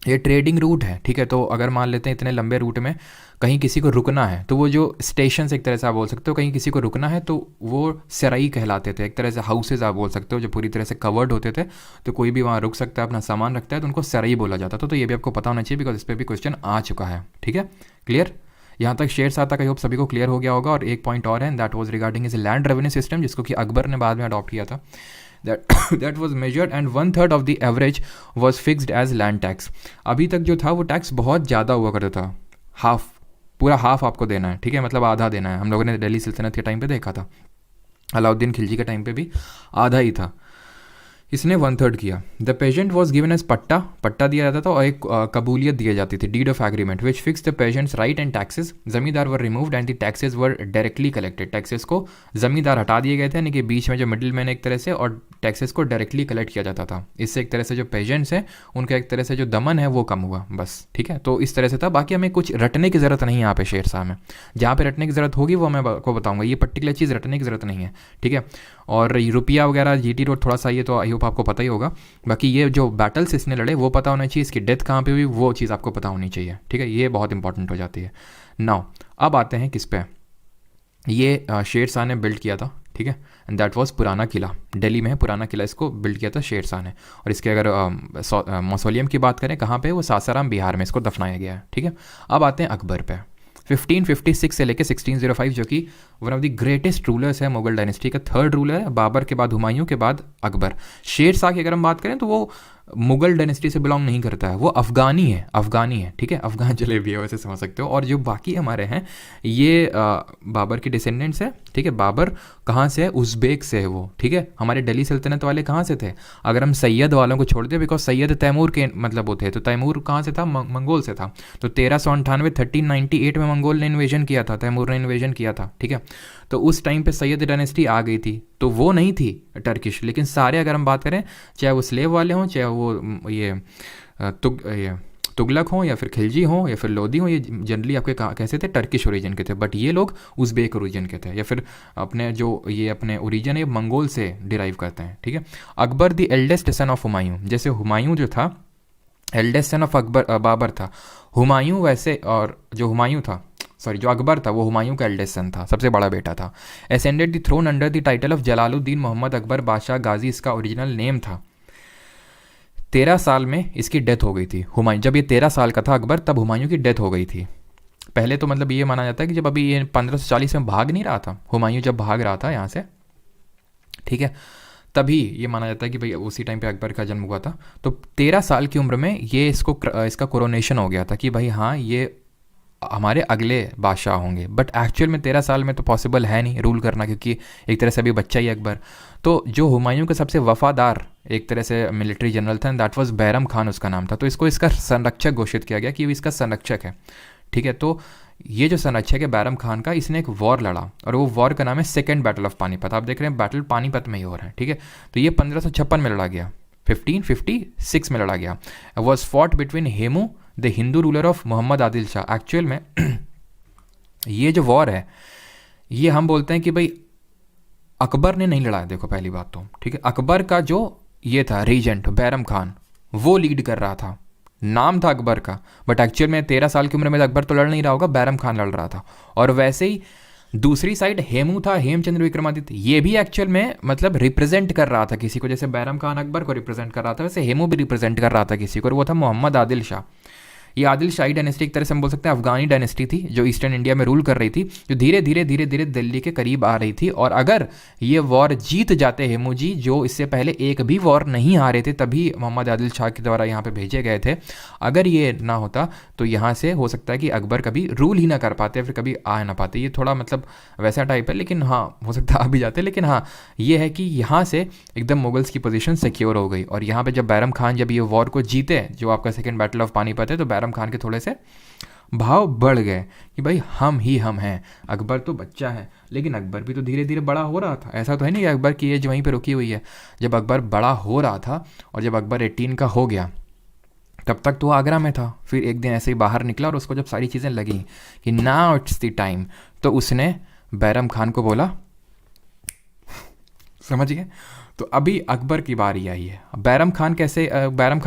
ये ट्रेडिंग रूट है, ठीक है। तो अगर मान लेते हैं इतने लंबे रूट में कहीं किसी को रुकना है, तो वो जो स्टेशन एक तरह से आप बोल सकते हो, कहीं किसी को रुकना है तो वो सराई कहलाते थे, एक तरह से हाउसेज आप बोल सकते हो, जो पूरी तरह से कवर्ड होते थे। तो कोई भी वहाँ रुक सकता है, अपना सामान रखता है, तो उनको सराई बोला जाता था। तो ये भी आपको पता होना चाहिए, बिकॉज इस पर भी क्वेश्चन आ चुका है, ठीक है। क्लियर? यहाँ तक शेर शाह तक आई होप सभी को क्लियर हो गया होगा। और एक पॉइंट और है, that was regarding is land revenue system, जिसको कि अकबर ने बाद में अडॉप्ट किया था। that was measured and 1/3 of the average was fixed as land tax। अभी तक जो था वो टैक्स बहुत ज़्यादा हुआ करता था, हाफ, पूरा हाफ आपको देना है, ठीक है, मतलब आधा देना है। हम लोगों ने दिल्ली सल्तनत के टाइम पे देखा था, अलाउद्दीन खिलजी के टाइम पे भी आधा ही था, इसने 1/3 किया। The peasant was given as patta दिया जाता था और एक कबूलियत दी जाती थी, deed of agreement, which fix the peasants right and taxes. Zamindar were removed and the taxes were directly collected. Taxes को जमींदार हटा दिए गए थे, यानी कि बीच में जो मिडिल मैन एक तरह से, और टैक्सेस को डायरेक्टली कलेक्ट किया जाता था। इससे एक तरह से जो पेजेंट्स हैं उनका एक तरह से जो दमन है वो कम हुआ, बस, ठीक है। तो इस तरह से था। बाकी हमें कुछ रटने की ज़रूरत नहीं है यहाँ पे शेर शाह में। जहाँ पे रटने की ज़रूरत होगी वो मैं आपको बताऊँगा, ये पर्टिकुलर चीज़ रटने की ज़रूरत नहीं है, ठीक है। और रुपया वगैरह जीटी रोड थोड़ा सा ये तो आई होप आपको पता ही होगा। बाकी ये जो बैटल्स इसने लड़े वो पता होना चाहिए, इसकी डेथ कहाँ पे हुई वो चीज़ आपको पता होनी चाहिए, ठीक है। ये बहुत इंपॉर्टेंट हो जाती है। नाउ अब आते हैं किस पे? ये शेर शाह ने बिल्ड किया था, ठीक है, एंड दैट वाज पुराना किला, दिल्ली में है पुराना किला, इसको बिल्ड किया था शेर शाह ने। और इसके अगर मौसोलियम की बात करें कहाँ पे, वो सासाराम बिहार में इसको दफनाया गया है, ठीक है। अब आते हैं अकबर पे। 1556 से लेकर 1605, जो कि one of the greatest rulers है मुगल डायनेस्टी का, थर्ड रूलर है, बाबर के बाद हुमायूं के बाद अकबर। शेर शाह की अगर हम बात करें तो वो मुगल डायनेस्टी से बिलोंग नहीं करता है, वो अफ़गानी है, ठीक है, अफ़गान जलेबी है वैसे समझ सकते हो। और जो बाकी हमारे हैं ये बाबर के डिसेंडेंट्स है, ठीक है। बाबर कहाँ से है? उज़्बेक से है वो, ठीक है। हमारे दिल्ली सल्तनत वाले कहाँ से थे? अगर हम सैयद वालों को छोड़ दें, बिकॉज सैयद तैमूर के मतलब वो थे, तो तैमूर कहाँ से था? मंगोल से था। तो 1398 1398 में मंगोल ने इन्वेजन किया था, तैमूर ने इन्वेजन किया था, ठीक है। तो उस टाइम पे सैयद डायनेस्टी आ गई थी, तो वो नहीं थी टर्किश। लेकिन सारे अगर हम बात करें, चाहे वो स्लेव वाले हों, चाहे वो ये तुगलक हों, या फिर खिलजी हों, या फिर लोदी हों, ये जनरली आपके कैसे थे? टर्किश ओरिजिन के थे। बट ये लोग उज़्बेक ओरिजिन के थे, या फिर अपने जो ये अपने ओरिजिन है मंगोल से डिराइव करते हैं, ठीक है। Akbar the eldest son of Humayun, जैसे हुमायूं जो था eldest son of Akbar Babur था, हुमायूं वैसे, और जो हुमायूं था सॉरी जो अकबर था वो हुमायूं का एल्डेस्ट सन था, सबसे बड़ा बेटा था। Ascended the throne under the title of Jalaluddin Mohammad Akbar Badshah Ghazi, इसका ओरिजिनल नेम था। 13 साल में इसकी डेथ हो गई थी। हुमायूं जब ये 13 साल का था अकबर, तब हुमायूं की डेथ हो गई थी। पहले तो मतलब ये माना जाता है कि जब अभी ये 1540 में भाग नहीं रहा था, हुमायूं जब भाग रहा था यहाँ से, ठीक है, तभी ये माना जाता है कि भाई उसी टाइम पे अकबर का जन्म हुआ था। तो 13 साल की उम्र में ये इसका कोरोनेशन हो गया था कि भाई हाँ ये हमारे अगले बादशाह होंगे। बट एक्चुअल में 13 साल में तो पॉसिबल है नहीं रूल करना, क्योंकि एक तरह से अभी बच्चा ही अकबर। तो जो हुमायूं का सबसे वफादार एक तरह से मिलिट्री जनरल था, दैट वाज बैरम खान उसका नाम था। तो इसको इसका संरक्षक घोषित किया गया कि वो इसका संरक्षक है, ठीक है। तो ये जो संरक्षक है बैरम खान का, इसने एक वॉर लड़ा, और वो वॉर का नाम है सेकेंड बैटल ऑफ पानीपत। आप देख रहे हैं बैटल पानीपत में ही हो रहा है, ठीक है। तो ये 1556 में लड़ा गया, 1556 में लड़ा गया। Was fought between Hemu the Hindu ruler of Mohammad Adil Shah. Actual में ये जो वॉर है, ये हम बोलते हैं कि भाई अकबर ने नहीं लड़ा। देखो पहली बात तो, ठीक है, अकबर का जो ये था रीजेंट बैरम खान, वो लीड कर रहा था, नाम था अकबर का। बट एक्चुअल में 13 साल की उम्र में अकबर तो लड़ नहीं रहा होगा, बैरम खान लड़ रहा था। और वैसे ही दूसरी साइड हेमू था, हेमचंद्र विक्रमादित्य, ये भी एक्चुअल में मतलब रिप्रेजेंट कर रहा था किसी को। जैसे बैरम खान अकबर को रिप्रेजेंट कर रहा था, वैसे हेमू भी रिप्रेजेंट कर रहा था किसी को, और वो था मोहम्मद आदिल शाह। ये आदिल शाही डायनेस्टी एक तरह से हम बोल सकते हैं अफगानी डायनेस्टी थी, जो ईस्टर्न इंडिया में रूल कर रही थी, जो धीरे धीरे दिल्ली के करीब आ रही थी। और अगर ये वॉर जीत जाते हेमू जी, जो इससे पहले एक भी वॉर नहीं हारे थे, तभी मोहम्मद आदिल शाह के द्वारा यहाँ पे भेजे गए थे, अगर ये ना होता तो यहाँ से हो सकता है कि अकबर कभी रूल ही ना कर पाते, फिर कभी आ ना पाते। ये थोड़ा मतलब वैसा टाइप है, लेकिन हाँ हो सकता है आ भी जाते। लेकिन हाँ ये है कि यहाँ से एकदम मुगल्स की पोजीशन सिक्योर हो गई। और यहाँ पे जब बैरम खान जब ये वॉर को जीते, जो आपका सेकेंड बैटल ऑफ पानीपत है, तो बैरम खान के थोड़े से भाव बढ़ गए कि भाई हम ही हम हैं, अकबर तो बच्चा है। लेकिन अकबर भी तो धीरे धीरे बड़ा हो रहा था, ऐसा तो है नहीं कि अकबर की एज वहीं पे रुकी हुई है। जब अकबर बड़ा हो रहा था और जब अकबर 18 का हो गया, तब तक तो आगरा में था। फिर एक दिन ऐसे ही बाहर निकला और उसको जब सारी चीज़ें लगी कि नाउ इट्स द टाइम, तो उसने बैरम खान को बोला, समझ गए। तो अभी अकबर की बारी आई है। बैरम खान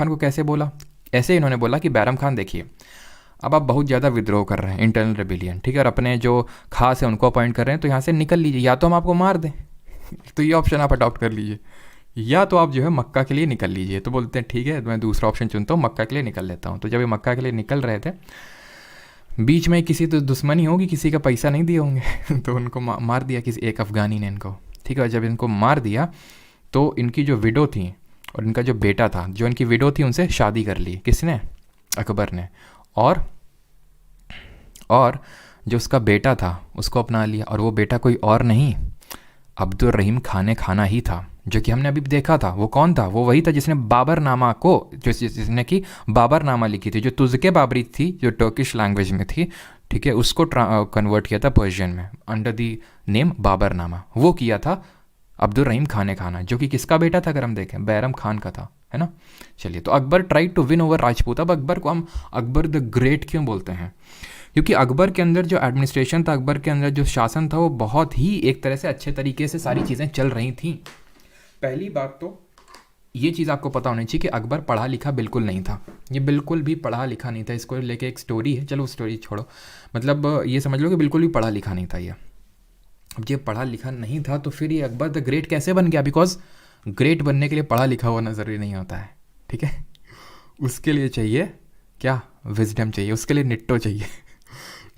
को कैसे बोला? ऐसे इन्होंने बोला कि बैरम खान देखिए, अब आप बहुत ज़्यादा विद्रोह कर रहे हैं, इंटरनल रेबिलियन, ठीक है, और अपने जो खास है उनको अपॉइंट कर रहे हैं, तो यहाँ से निकल लीजिए, या तो हम आपको मार दें, तो ये ऑप्शन आप अडॉप्ट कर लीजिए, या तो आप जो है मक्का के लिए निकल लीजिए। तो बोलते हैं ठीक है, मैं दूसरा ऑप्शन चुनता हूँ, मक्का के लिए निकल लेता हूँ। तो जब ये मक्का के लिए निकल रहे थे, बीच में किसी तो दुश्मनी होगी, किसी का पैसा नहीं दिए होंगे तो उनको मार दिया किसी एक अफ़गानी ने इनको, ठीक है। और जब इनको मार दिया तो इनकी जो विडो थी और इनका जो बेटा था, जो इनकी विडो थी, उनसे शादी कर ली। किसने? अकबर ने। और जो उसका बेटा था उसको अपना लिया, और वो बेटा कोई और नहीं अब्दुल रहीम खाने खाना ही था, जो कि हमने अभी देखा था। वो कौन था? वो वही था जिसने बाबरनामा को, जिसने कि बाबरनामा लिखी थी, जो तुज़के बाबरी थी, जो टर्किश लैंग्वेज में थी, ठीक है, उसको कन्वर्ट किया था पर्शियन में अंडर द नेम बाबरनामा। वो किया था अब्दुल रहीम खाने खाना, जो कि किसका बेटा था? अगर हम देखें, बैरम खान का था, है ना। चलिए, तो Akbar try to win over Rajput. अब अकबर को हम अकबर द ग्रेट क्यों बोलते हैं? क्योंकि अकबर के अंदर जो एडमिनिस्ट्रेशन था, अकबर के अंदर जो शासन था, वो बहुत ही एक तरह से अच्छे तरीके से सारी चीज़ें चल रही थी। पहली बात तो ये चीज़ आपको पता होनी चाहिए कि अकबर पढ़ा लिखा बिल्कुल नहीं था। ये बिल्कुल भी पढ़ा लिखा नहीं था। इसको लेके एक स्टोरी है, चलो स्टोरी छोड़ो, मतलब ये समझ लो कि बिल्कुल भी पढ़ा लिखा नहीं था ये। अब ये पढ़ा लिखा नहीं था तो फिर ये अकबर द ग्रेट कैसे बन गया? बिकॉज ग्रेट बनने के लिए पढ़ा लिखा होना ज़रूरी नहीं होता है, ठीक है। उसके लिए चाहिए क्या? विजडम चाहिए, उसके लिए निट्टो चाहिए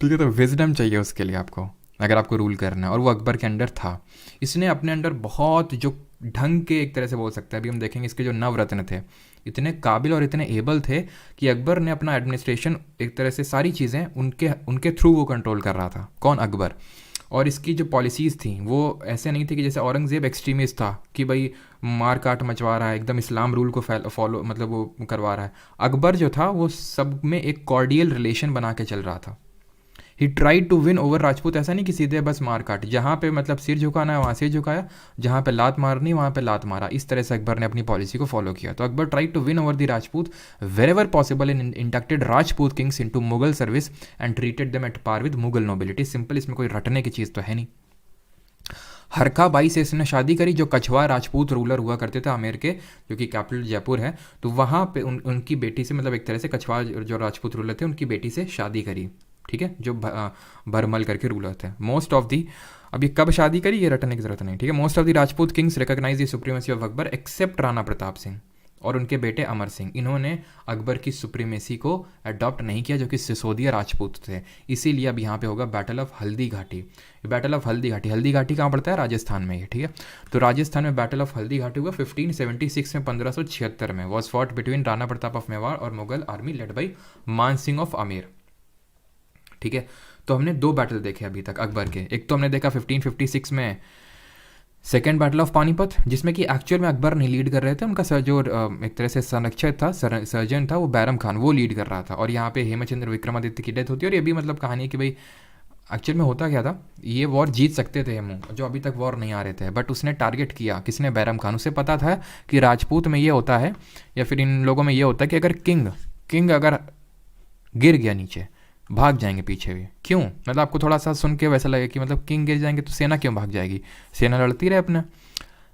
ठीक है। तो विजडम चाहिए उसके लिए आपको, अगर आपको रूल करना है, और वो अकबर के अंडर था। इसने अपने अंडर बहुत जो ढंग के, एक तरह से बोल सकते हैं, अभी हम देखेंगे इसके जो नवरत्न थे इतने काबिल और इतने एबल थे कि अकबर ने अपना एडमिनिस्ट्रेशन एक तरह से सारी चीज़ें उनके उनके थ्रू वो कंट्रोल कर रहा था। कौन? अकबर। और इसकी जो पॉलिसीज़ थी वो ऐसे नहीं थी कि जैसे औरंगज़ेब एक्सट्रीमिस्ट था कि भाई मार काट मचवा रहा है, एकदम इस्लाम रूल को फॉलो मतलब वो करवा रहा है। अकबर जो था वो सब में एक कॉर्डियल रिलेशन बना के चल रहा था। He tried to win over Rajput, ऐसा नहीं कि सीधे बस मार काट, जहाँ पे मतलब सिर झुकाना है वहाँ सिर झुकाया, जहाँ पे लात मारनी वहाँ पे लात मारा। इस तरह से अकबर ने अपनी पॉलिसी को फॉलो किया। तो Akbar tried to win over the Rajput wherever possible in inducted Rajput kings into Mughal service and treated them at par with Mughal nobility. Simple, इसमें कोई रटने की चीज़ तो है नहीं। हरका बाई से इसने शादी करी, जो कछवा राजपूत रूलर हुआ करते थे आमेर के, जो कि कैपिटल जयपुर है। तो वहाँ पे उनकी बेटी से, मतलब एक तरह से कछवा जो राजपूत रूलर थे उनकी बेटी से शादी करी, ठीक है, जो भरमल करके रूलर थे। मोस्ट ऑफ दी, अब ये कब शादी करी ये रटने की जरूरत नहीं, ठीक है। Most of the Rajput kings recognise the supremacy of Akbar except Rana Pratap Singh और उनके बेटे अमर सिंह। इन्होंने अकबर की सुप्रीमेसी को अडॉप्ट नहीं किया, जो कि सिसोदिया राजपूत थे। इसीलिए अब यहाँ पे होगा battle of Haldi Ghati. Battle of Haldi Ghati, Haldi Ghati कहाँ पड़ता है? राजस्थान में, ये ठीक है। तो राजस्थान में बैटल ऑफ हल्दी घाटी हुआ 1576 में, 1576 में। Was fought between Rana Pratap of Mewar और मुगल आर्मी लेड बाई मान सिंह ऑफ आमेर, ठीक है। तो हमने दो बैटल देखे अभी तक अकबर के। एक तो हमने देखा 1556 में सेकेंड बैटल ऑफ पानीपत, जिसमें कि एक्चुअल में अकबर नहीं लीड कर रहे थे, उनका जो एक तरह से संरक्षक था, सर्जन था, वो बैरम खान, वो लीड कर रहा था। और यहाँ पे हेमचंद्र विक्रमादित्य की डेथ होती है। और ये भी मतलब कहानी है कि भाई एक्चुअल में होता क्या था, ये वॉर जीत सकते थे हेमू, जो अभी तक वॉर नहीं आ रहे थे, बट उसने टारगेट किया, किसने? बैरम खान। उसे पता था कि राजपूत में ये होता है या फिर इन लोगों में ये होता है कि अगर किंग अगर गिर गया नीचे, भाग जाएंगे पीछे भी। क्यों? मतलब आपको थोड़ा सा सुन के वैसा लगे कि मतलब किंग गिर जाएंगे तो सेना क्यों भाग जाएगी? सेना लड़ती रहे अपना।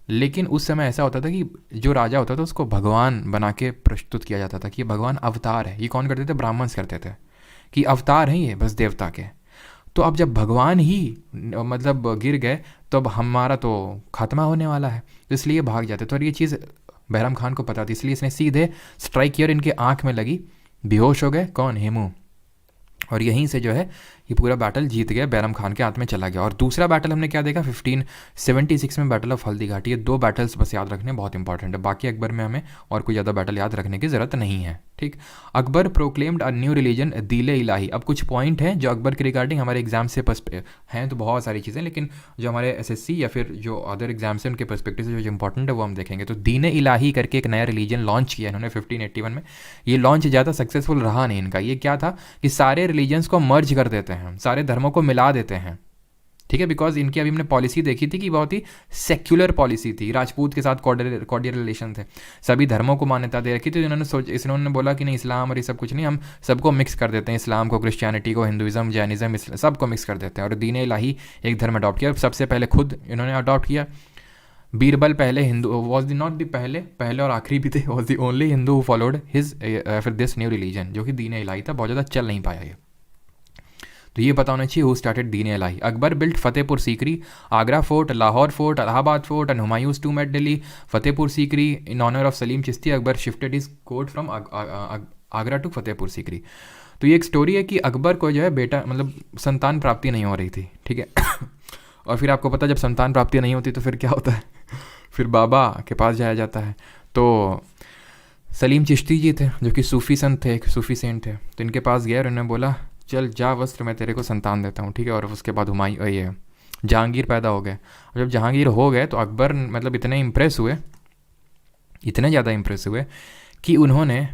लेकिन उस समय ऐसा होता था कि जो राजा होता था उसको भगवान बना के प्रस्तुत किया जाता था कि ये भगवान अवतार है। ये कौन करते थे? ब्राह्मण्स करते थे कि अवतार हैं ये बस देवता के। तो अब जब भगवान ही मतलब गिर गए तो अब हमारा तो खात्मा होने वाला है, तो इसलिए भाग जाते। तो और ये चीज़ बैरम खान को पता थी, इसलिए इसने सीधे स्ट्राइक किया और इनके आँख में लगी, बेहोश हो गए। कौन? हेमू। और यहीं से जो है ये पूरा बैटल जीत गया, बैरम खान के हाथ में चला गया। और दूसरा बैटल हमने क्या देखा 1576 में, बैटल ऑफ हल्दी घाटी। ये दो बैटल्स बस याद रखने बहुत इंपॉर्टेंट है, बाकी अकबर में हमें और कोई ज़्यादा बैटल याद रखने की ज़रूरत नहीं है, ठीक। Akbar proclaimed a new religion दीले इलाही। अब कुछ पॉइंट हैं जो अकबर के रिगार्डिंग हमारे एग्जाम से हैं, तो बहुत सारी चीज़ें, लेकिन जो हमारे एसएससी या फिर जो अदर एग्जाम्स हैं उनके पर्सपेक्टिव से जो इंपॉर्टेंट है वो हम देखेंगे। तो दीन इलाही करके एक नया रिलीजन लॉन्च किया इन्होंने 1581 में। ये लॉन्च ज़्यादा सक्सेसफुल रहा नहीं इनका। ये क्या था कि सारे रिलीजन्स को मर्ज कर देते हैं, सारे धर्मों को मिला देते हैं, ठीक है। बिकॉज इनकी अभी हमने पॉलिसी देखी थी कि बहुत ही सेक्युलर पॉलिसी थी, राजपूत के साथ कॉर्डियल रिलेशन थे, सभी धर्मों को मान्यता दे रखी। तो इन्होंने बोला कि नहीं, इस्लाम और ये सब कुछ नहीं, हम सबको मिक्स कर देते हैं, इस्लाम को, क्रिश्चियनिटी को, हिंदुज़म, जैनिज़्म, सबको मिक्स कर देते हैं। और दीन इलाही एक धर्म अडॉप्ट किया। सबसे पहले खुद इन्होंने अडॉप्ट किया। बीरबल पहले Hindu was the not the पहले और आखिरी भी थे, was the only Hindu who followed his फिर दिस न्यू रिलीजन, जो कि दीन इलाही था। बहुत ज़्यादा चल नहीं पाया ये, तो ये पता होना चाहिए who started Din Ilahi. Akbar built Fatehpur Sikri, Agra fort, Lahore fort, Allahabad fort and Humayun's टू at Delhi. Fatehpur Sikri in honour of Salim Chishti, Akbar shifted his court from Agra to Fatehpur Sikri. तो ये एक स्टोरी है कि अकबर को जो है बेटा मतलब संतान प्राप्ति नहीं हो रही थी, ठीक है। और फिर आपको पता जब संतान प्राप्ति नहीं होती तो फिर क्या होता है, फिर बाबा के पास जाया जाता है। तो सलीम चिश्ती जी थे जो कि सूफ़ी संत थे, एक सूफ़ी सेंट थे। तो इनके पास गया और उन्होंने बोला चल जा वस्त्र, मैं तेरे को संतान देता हूँ, ठीक है। और उसके बाद हुमायूं ये जहांगीर पैदा हो गए। और जब जहांगीर हो गए तो अकबर मतलब इतने इंप्रेस हुए, इतने ज़्यादा इंप्रेस हुए कि उन्होंने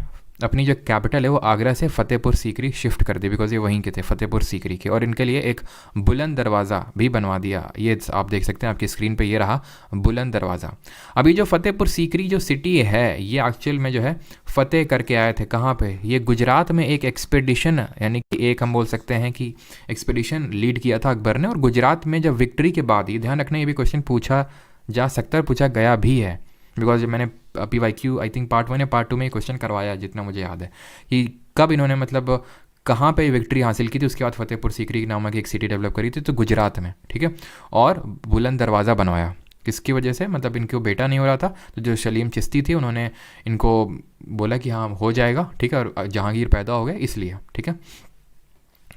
अपनी जो कैपिटल है वो आगरा से फ़तेहपुर सीकरी शिफ्ट कर दी, बिकॉज ये वहीं के थे, फ़तेहपुर सीकरी के। और इनके लिए एक बुलंद दरवाज़ा भी बनवा दिया। ये आप देख सकते हैं आपकी स्क्रीन पे, ये रहा बुलंद दरवाज़ा। अभी जो फ़तेहपुर सीकरी जो सिटी है ये एक्चुअल में जो है फ़तेह करके आए थे। कहाँ पे? ये गुजरात में एक एक्सपेडिशन, यानी कि एक हम बोल सकते हैं कि एक्सपेडिशन लीड किया था अकबर ने। और गुजरात में जब विक्ट्री के बाद, ये ध्यान रखना, ये भी क्वेश्चन पूछा जा सकता है, पूछा गया भी है, बिकॉज मैंने PYQ आई थिंक पार्ट 1 या पार्ट 2 में क्वेश्चन करवाया जितना मुझे याद है कि कब इन्होंने मतलब कहाँ पे विक्ट्री हासिल की थी। उसके बाद फतेहपुर सीकरी नामक एक सिटी डेवलप करी थी, तो गुजरात में, ठीक है। और बुलंद दरवाज़ा बनवाया, किसकी वजह से? मतलब इनको बेटा नहीं हो रहा था, तो जो सलीम चिश्ती थी उन्होंने इनको बोला कि हाँ हो जाएगा, ठीक है। और जहांगीर पैदा हो गए इसलिए, ठीक है,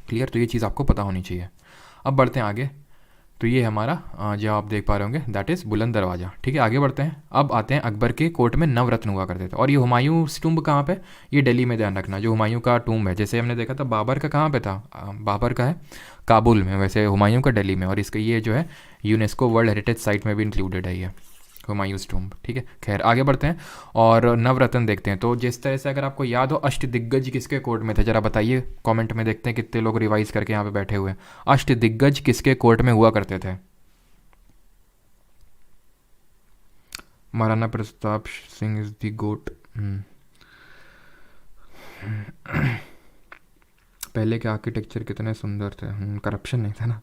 क्लियर। तो ये चीज़ आपको पता होनी चाहिए। अब बढ़ते हैं आगे। तो ये हमारा जो आप देख पा रहे होंगे दैट इज़ बुलंद दरवाज़ा। ठीक है, आगे बढ़ते हैं। अब आते हैं अकबर के कोर्ट में नवरत्न हुआ करते थे। और ये हुमायूं टूम्ब कहाँ पे, ये दिल्ली में, ध्यान रखना। जो हुमायूं का टूम्ब है, जैसे हमने देखा था बाबर का कहाँ पे था, बाबर का है काबुल में, वैसे हुमायूं का दिल्ली में। और इसका ये जो है यूनेस्को वर्ल्ड हेरिटेज साइट में भी इंक्लूडेड है ये हुमायूंस टूम्ब। ठीक है, खैर आगे बढ़ते हैं और नवरत्न देखते हैं। तो जिस तरह से अगर आपको याद हो अष्टदिग्गज किसके कोर्ट में थे, जरा बताइए कमेंट में, देखते हैं कितने लोग रिवाइज करके यहाँ पे बैठे हुए हैं। अष्टदिग्गज किसके कोर्ट में हुआ करते थे? महाराणा प्रताप सिंह इज द गोट। पहले के आर्किटेक्चर कितने सुंदर थे। करप्शन नहीं था ना,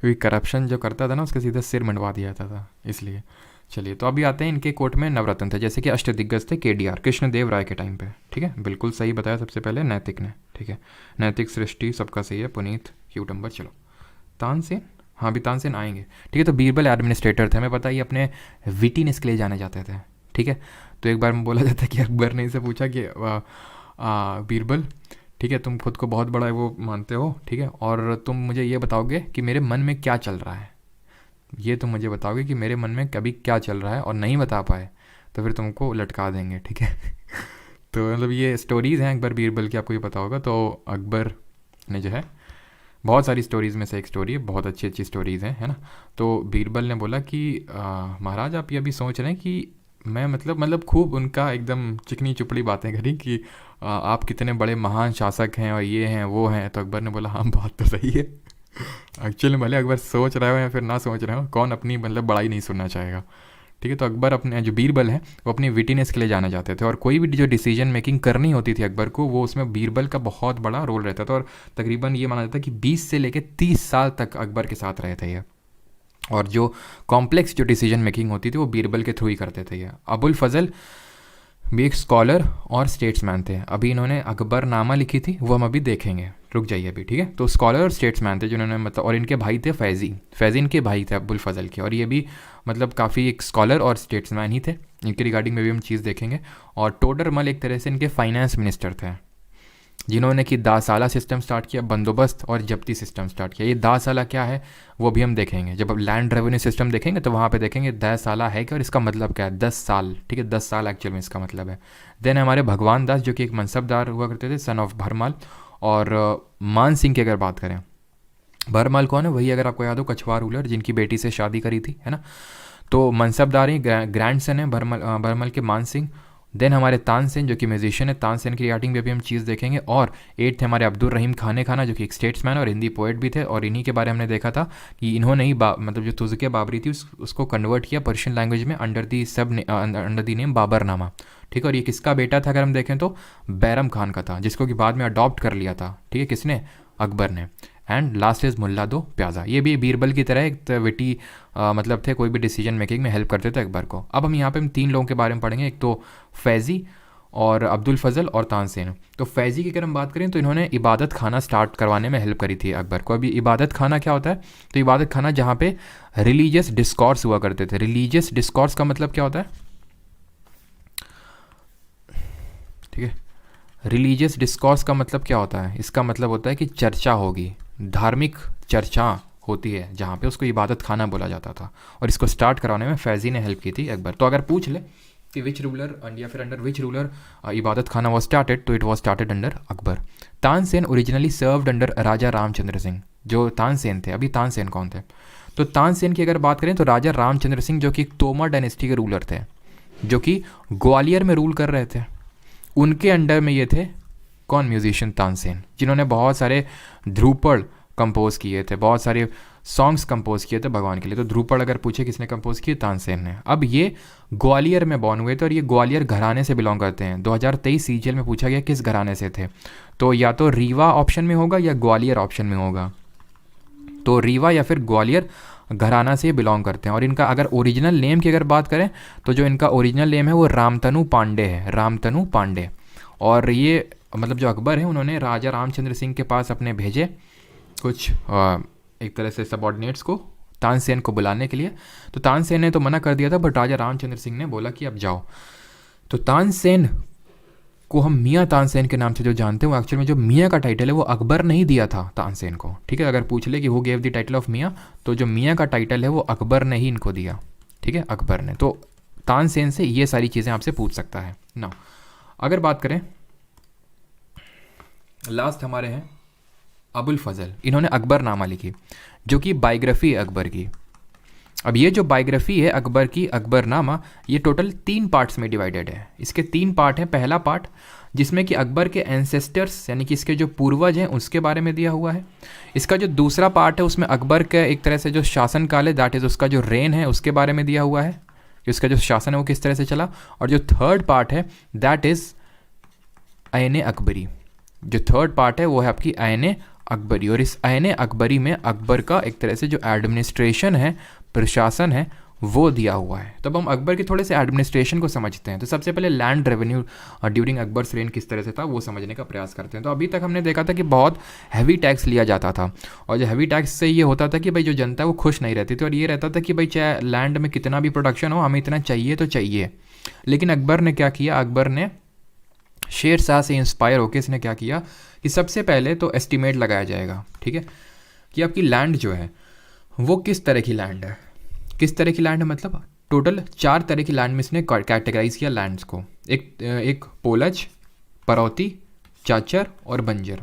क्योंकि करप्शन जो करता था ना उसका सीधा सिर मंडवा दिया जाता था, इसलिए। चलिए, तो अभी आते हैं इनके कोर्ट में नवरत्न थे, जैसे कि अष्टदिग्गज थे केडीआर, कृष्णदेव राय के टाइम पे। ठीक है, बिल्कुल सही बताया सबसे पहले नैतिक ने। ठीक है, नैतिक सृष्टि सबका सही है, पुनीत क्यूटम्बर। चलो, तानसेन, हाँ भी तानसेन आएंगे। ठीक है, तो बीरबल एडमिनिस्ट्रेटर थे, हमें पता ही अपने विटीनेस के लिए जाने जाते थे। ठीक है, तो एक बार बोला जाता है कि अकबर ने इसे पूछा कि बीरबल, ठीक है, तुम खुद को बहुत बड़ा वो मानते हो, ठीक है, और तुम मुझे ये बताओगे कि मेरे मन में क्या चल रहा है, ये तुम मुझे बताओगे कि मेरे मन में कभी क्या चल रहा है, और नहीं बता पाए तो फिर तुमको लटका देंगे। ठीक है तो मतलब ये स्टोरीज़ हैं अकबर बीरबल की, आपको ये पता होगा। तो अकबर ने जो है, बहुत सारी स्टोरीज़ में से एक स्टोरी है, बहुत अच्छी अच्छी स्टोरीज़ हैं, है ना। तो बीरबल ने बोला कि महाराज आप ये अभी सोच रहे हैं कि मैं मतलब खूब उनका एकदम चिकनी चुपड़ी बातें करी कि आप कितने बड़े महान शासक हैं और ये हैं वो हैं। तो अकबर ने बोला हाँ बात तो सही है एक्चुअली भले अकबर सोच रहे हो या फिर ना सोच रहे हो, कौन अपनी मतलब बड़ाई नहीं सुनना चाहेगा। ठीक है, तो अकबर अपने जो बीरबल है वो अपनी विटीनेस के लिए जाने जाते थे, और कोई भी जो डिसीजन मेकिंग करनी होती थी अकबर को, वो उसमें बीरबल का बहुत बड़ा रोल रहता था। और तकरीबन ये माना जाता है कि 20 से लेकर 30 साल तक अकबर के साथ रहे थे ये, और जो कॉम्प्लेक्स जो डिसीजन मेकिंग होती थी वो बीरबल के थ्रू ही करते थे ये। अबुल फजल भी एक स्कॉलर और स्टेट्समैन थे। अभी इन्होंने अकबरनामा लिखी थी, वो हम अभी देखेंगे, रुक जाइए अभी। ठीक है, तो स्कॉलर और स्टेट्समैन थे जिन्होंने मतलब, और इनके भाई थे फैज़ी इनके भाई थे अबुल फजल के, और ये भी मतलब काफ़ी एक स्कॉलर और स्टेट्समैन ही थे। इनके रिगार्डिंग में भी हम चीज़ देखेंगे। और टोडरमल एक तरह से इनके फाइनेंस मिनिस्टर थे, जिन्होंने कि दासाला सिस्टम स्टार्ट किया, बंदोबस्त और जब्ती सिस्टम स्टार्ट किया। ये दासाला क्या है वो भी हम देखेंगे, जब अब लैंड रेवेन्यू सिस्टम देखेंगे तो वहाँ पे देखेंगे दासाला है क्या और इसका मतलब क्या है, 10 साल। ठीक है, 10 साल एक्चुअल में इसका मतलब है। देन हमारे भगवान दास जो कि एक मनसबदार हुआ करते थे, सन ऑफ भरमाल। और मान सिंह की अगर बात करें, भरमाल कौन है, वही अगर आपको याद हो कछवार रूलर जिनकी बेटी से शादी करी थी, है ना। तो मनसबदार ही ग्रैंड सन है भरमल के मान सिंह। देन हमारे तानसेन जो कि म्यूजिशियन है, तानसेन की रिगार्डिंग भी अभी हम चीज़ देखेंगे। और 8 थे हमारे अब्दुल रहीम खाने खाना जो कि एक स्टेट्समैन और हिंदी पोएट भी थे, और इन्हीं के बारे में हमने देखा था कि इन्होंने ही मतलब जो तुज़के बाबरी थी उसको कन्वर्ट किया पर्शियन लैंग्वेज में अंडर दी नेम बाबरनामा। ठीक है, और ये किसका बेटा था अगर हम देखें तो बैरम खान का था, जिसको कि बाद में अडॉप्ट कर लिया था। ठीक है, किसने, अकबर ने। एंड लास्ट इज मुल्ला दो प्याजा, ये भी बीरबल की तरह एक विटी मतलब थे, कोई भी डिसीजन मेकिंग में हेल्प करते थे अकबर को। अब हम यहाँ पे हम 3 लोगों के बारे में पढ़ेंगे, एक तो फैज़ी और अब्दुल फजल और तानसेन। तो फैज़ी की अगर हम बात करें तो इन्होंने इबादत खाना स्टार्ट करवाने में हेल्प करी थी अकबर को। अभी इबादत खाना क्या होता है, तो इबादत खाना जहाँ पे रिलीजियस डिस्कॉर्स हुआ करते थे। रिलीजियस डिस्कॉर्स का मतलब क्या होता है, ठीक है, रिलीजियस डिस्कॉर्स का मतलब क्या होता है, इसका मतलब होता है कि चर्चा होगी, धार्मिक चर्चा होती है जहाँ पे, उसको इबादत खाना बोला जाता था। और इसको स्टार्ट कराने में फैज़ी ने हेल्प की थी अकबर। तो अगर पूछ ले कि विच रूलर या फिर under which ruler Ibadat Khana was started, so it was started under Akbar. Tansen originally served under Raja Ramchandra Singh. जो तानसेन थे, अभी तानसेन कौन थे, तो तानसेन की अगर बात करें तो राजा रामचंद्र सिंह जो कि एक तोमर डायनेस्टी के रूलर थे, जो कि ग्वालियर में रूल कर रहे थे। उनके अंडर में ये थे कौन, म्यूजिशियन तानसेन, जिन्होंने बहुत सारे ध्रुपद कंपोज किए थे, बहुत सारे सॉन्ग्स कंपोज किए थे भगवान के लिए। तो ध्रुपद अगर पूछे किसने कंपोज किए, तानसेन ने। अब ये ग्वालियर में बॉर्न हुए थे और ये ग्वालियर घराने से बिलोंग करते हैं। 2023 सीजीएल में पूछा गया किस घराने से थे, तो या तो रीवा ऑप्शन में होगा या ग्वालियर ऑप्शन में होगा। तो रीवा या फिर ग्वालियर घराना से बिलोंग करते हैं। और इनका अगर ओरिजिनल नेम की अगर बात करें तो जो इनका ओरिजिनल नेम है वो रामतनु पांडे है, रामतनु पांडे। और ये मतलब जो अकबर है उन्होंने राजा रामचंद्र सिंह के पास अपने भेजे कुछ एक तरह से सबॉर्डिनेट्स को तानसेन को बुलाने के लिए। तो तानसेन ने तो मना कर दिया था, बट राजा रामचंद्र सिंह ने बोला कि अब जाओ। तो तानसेन को हम मियाँ तानसेन के नाम से जो जानते हैं, वो एक्चुअल में जो मियाँ का टाइटल है वो अकबर ने ही दिया था तानसेन को, ठीक है। अगर पूछ ले कि who gave the title of मियाँ, तो जो मियाँ का टाइटल है वो अकबर ने ही इनको दिया, ठीक है, अकबर ने। तो तानसेन से ये सारी चीज़ें आपसे पूछ सकता है ना। अगर बात करें, लास्ट हमारे हैं अबुल फजल। इन्होंने अकबरनामा लिखी, जो कि बायोग्राफी है अकबर की। अब ये जो बायोग्राफी है अकबर की, अकबरनामा, ये टोटल 3 पार्ट्स में डिवाइडेड है। इसके 3 पार्ट हैं। पहला पार्ट जिसमें कि अकबर के एंसेस्टर्स यानी कि इसके जो पूर्वज हैं उसके बारे में दिया हुआ है। इसका जो दूसरा पार्ट है उसमें अकबर का एक तरह से जो शासनकाल है, दैट इज़ उसका जो रेन है, उसके बारे में दिया हुआ है कि उसका जो शासन है वो किस तरह से चला। और जो थर्ड पार्ट है दैट इज़ आयन अकबरी। जो थर्ड पार्ट है वो है आपकी आयन अकबरी। और इस आयन अकबरी में अकबर का एक तरह से जो एडमिनिस्ट्रेशन है, प्रशासन है, वो दिया हुआ है। तो अब हम अकबर के थोड़े से एडमिनिस्ट्रेशन को समझते हैं। तो सबसे पहले land revenue during Akbar's rain किस तरह से था वो समझने का प्रयास करते हैं। तो अभी तक हमने देखा था कि बहुत हैवी टैक्स लिया जाता था, और जो हैवी टैक्स से ये होता था कि भाई जो जनता है वो खुश नहीं रहती थी, और ये रहता था कि भाई चाहे लैंड में कितना भी प्रोडक्शन हो, हमें इतना चाहिए तो चाहिए। लेकिन अकबर ने क्या किया, अकबर ने शेर शाह से इंस्पायर होकर इसने क्या किया कि सबसे पहले तो एस्टिमेट लगाया जाएगा, ठीक है, कि आपकी लैंड जो है वो किस तरह की लैंड है। किस तरह की लैंड है मतलब टोटल 4 तरह की लैंड में इसने कैटेगराइज किया लैंड्स को। एक पोलज, परौती, चाचर और बंजर।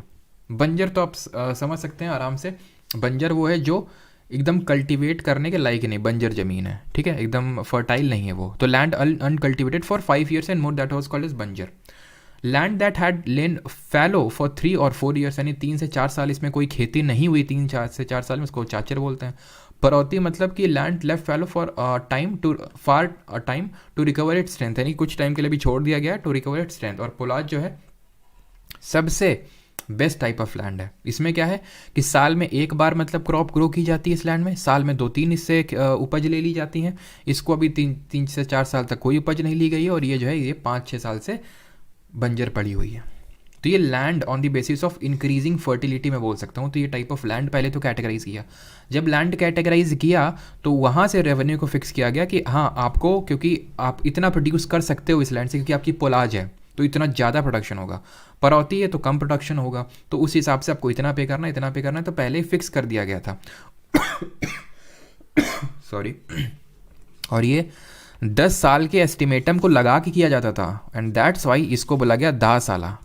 बंजर तो आप समझ सकते हैं आराम से। बंजर वो है जो एकदम कल्टीवेट करने के लायक नहीं, बंजर ज़मीन है, ठीक है, एकदम फर्टाइल नहीं है वो। तो land uncultivated for 5 years and more, that was called as banjar. Land that had lain fallow for 3 or 4 years, यानी 3 से 4 साल इसमें कोई खेती नहीं हुई, 3 से 4 साल में, उसको चाचर बोलते हैं। परौती मतलब कि land left fallow for time to recover it strength, यानी कुछ टाइम के लिए भी छोड़ दिया गया टू रिकवर इट स्ट्रेंथ। और पोलाज जो है सबसे बेस्ट टाइप ऑफ लैंड है। इसमें क्या है कि साल में एक बार मतलब क्रॉप ग्रो की जाती है इस लैंड में, साल में 2-3 इससे उपज ले ली जाती हैं। इसको अभी 3 से 4 साल तक कोई उपज नहीं ली गई है, और ये जो है ये 5-6 साल से बंजर पड़ी हुई है। तो ये land on the basis of increasing fertility मैं बोल सकता हूँ। तो ये टाइप ऑफ लैंड पहले तो कैटेगराइज किया। जब लैंड कैटेगराइज किया तो वहाँ से रेवेन्यू को फिक्स किया गया कि हाँ आपको, क्योंकि आप इतना प्रोड्यूस कर सकते हो इस लैंड से, क्योंकि आपकी पोलाज है तो इतना ज़्यादा प्रोडक्शन होगा। परौती है तो कम प्रोडक्शन होगा, तो उस हिसाब से आपको इतना पे करना, इतना पे करना है, तो पहले ही फिक्स कर दिया गया था। सॉरी। और ये 10 साल के एस्टिमेटम को लगा के किया जाता था, एंड दैट्स वाई इसको बोला गया दाह साला,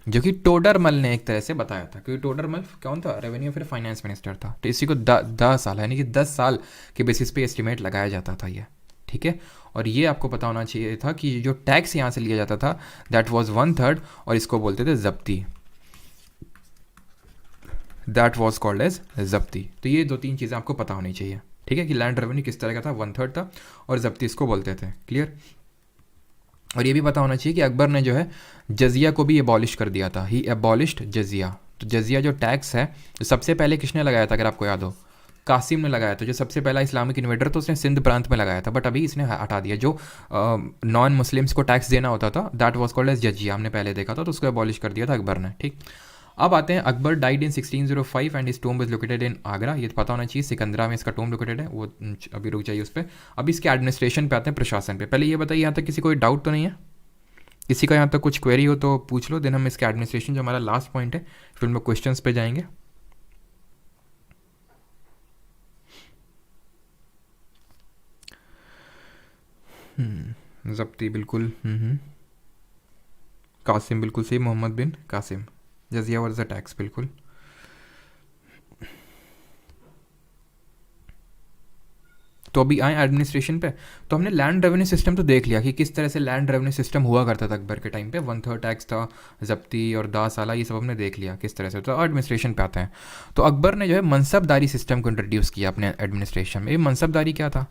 जो कि टोडरमल ने एक तरह से बताया था। क्योंकि टोडरमल कौन था, रेवेन्यू फिर फाइनेंस मिनिस्टर था। तो इसी को 10 साल यानी कि 10 साल के बेसिस पे एस्टिमेट लगाया जाता था ये, ठीक है। और ये आपको पता होना चाहिए था कि जो टैक्स यहाँ से लिया जाता था दैट वाज 1/3, और इसको बोलते थे जब्ती, दैट वाज कॉल्ड एज जब्ती। तो ये 2-3 चीज़ें आपको पता होनी चाहिए, ठीक है, कि लैंड रेवेन्यू किस तरह का था, 1/3 था, और जब्ती इसको बोलते थे। क्लियर। और ये भी पता होना चाहिए कि अकबर ने जो है जजिया को भी एबॉलिश कर दिया था। ही एबॉलिश्ड जजिया। तो जजिया जो टैक्स है तो सबसे पहले किसने लगाया था, अगर आपको याद हो, कासिम ने लगाया था। जो सबसे पहला इस्लामिक इन्वेडर तो उसने सिंध प्रांत में लगाया था, बट अभी इसने हटा दिया। जो नॉन मुस्लिम्स को टैक्स देना होता था दैट वाज कॉल्ड एज जजिया, हमने पहले देखा था, तो उसको एबॉलिश कर दिया था अकबर ने, ठीक। अब आते हैं, Akbar died in 1605 and his tomb is located in Agra. ये पता होना चाहिए, सिकंदरा में इसका टूम्ब लोकेटेड है, वो अभी रुक जाइए उस पर। अब इसके एडमिनिस्ट्रेशन पे आते हैं, प्रशासन पे। पहले ये बताइए यहाँ तक किसी कोई डाउट तो नहीं है, किसी का यहाँ तक कुछ क्वेरी हो तो पूछ लो, देन हम इसके एडमिनिस्ट्रेशन जो हमारा लास्ट पॉइंट है फिर हम क्वेश्चंस पे जाएंगे। जब्ती बिल्कुल, कासिम बिल्कुल सही, मोहम्मद बिन कासिम। जजिया वर्ज द टैक्स, बिल्कुल। तो अभी आए एडमिनिस्ट्रेशन पे। तो हमने लैंड रेवेन्यू सिस्टम तो देख लिया कि किस तरह से लैंड रेवेन्यू सिस्टम हुआ करता था अकबर के टाइम पे। 1/3 टैक्स था, जब्ती और दाह साला, ये सब हमने देख लिया किस तरह से। तो एडमिनिस्ट्रेशन पे आते हैं। तो अकबर ने जो है मनसबदारी सिस्टम को इंट्रोड्यूस किया अपने एडमिनिस्ट्रेशन में। मनसबदारी क्या था,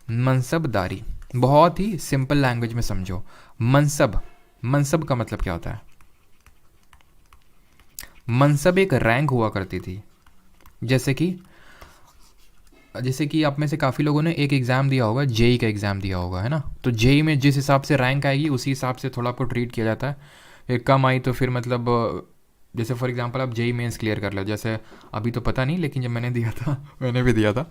मनसबदारी बहुत ही सिंपल लैंग्वेज में समझो। मनसब का मतलब क्या होता है, मनसब एक रैंक हुआ करती थी। जैसे कि आप में से काफ़ी लोगों ने एक एग्ज़ाम दिया होगा, जेई का एग्ज़ाम दिया होगा, है ना। तो जेई में जिस हिसाब से रैंक आएगी उसी हिसाब से थोड़ा आपको ट्रीट किया जाता है। फिर कम आई तो फिर मतलब जैसे फॉर एग्जांपल आप जेई मेंस क्लियर कर लो, जैसे अभी तो पता नहीं, लेकिन जब मैंने दिया था मैंने भी दिया था,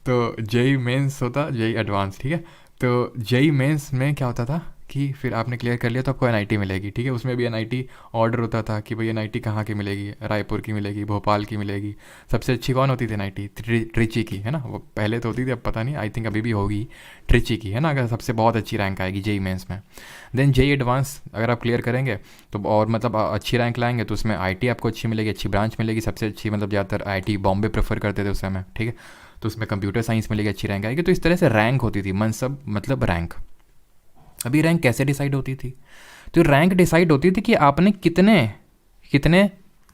तो जेई मेंस होता जेई एडवांस, ठीक है। तो जेई मेंस में क्या होता था कि फिर आपने क्लियर कर लिया तो आपको एनआईटी मिलेगी, ठीक है। उसमें भी एनआईटी ऑर्डर होता था कि भाई एनआईटी कहाँ की मिलेगी, रायपुर की मिलेगी, भोपाल की मिलेगी। सबसे अच्छी कौन होती थी एनआईटी? ट्रिची की, है ना। वो पहले तो होती थी, अब पता नहीं, आई थिंक अभी भी होगी, ट्रिची की, है ना। अगर सबसे बहुत अच्छी रैंक आएगी जेई मेंस में। देन जेई एडवांस अगर आप क्लियर करेंगे तो और मतलब अच्छी रैंक लाएंगे तो उसमें आईटी आपको अच्छी मिलेगी, अच्छी ब्रांच मिलेगी। सबसे अच्छी मतलब ज़्यादातर आईटी बॉम्बे प्रेफर करते थे उस समय, ठीक है। तो उसमें कंप्यूटर साइंस मिलेगी, अच्छी रैंक आएगी। तो इस तरह से रैंक होती थी, मनसब मतलब रैंक। अभी रैंक कैसे डिसाइड होती थी? तो रैंक डिसाइड होती थी कि आपने कितने कितने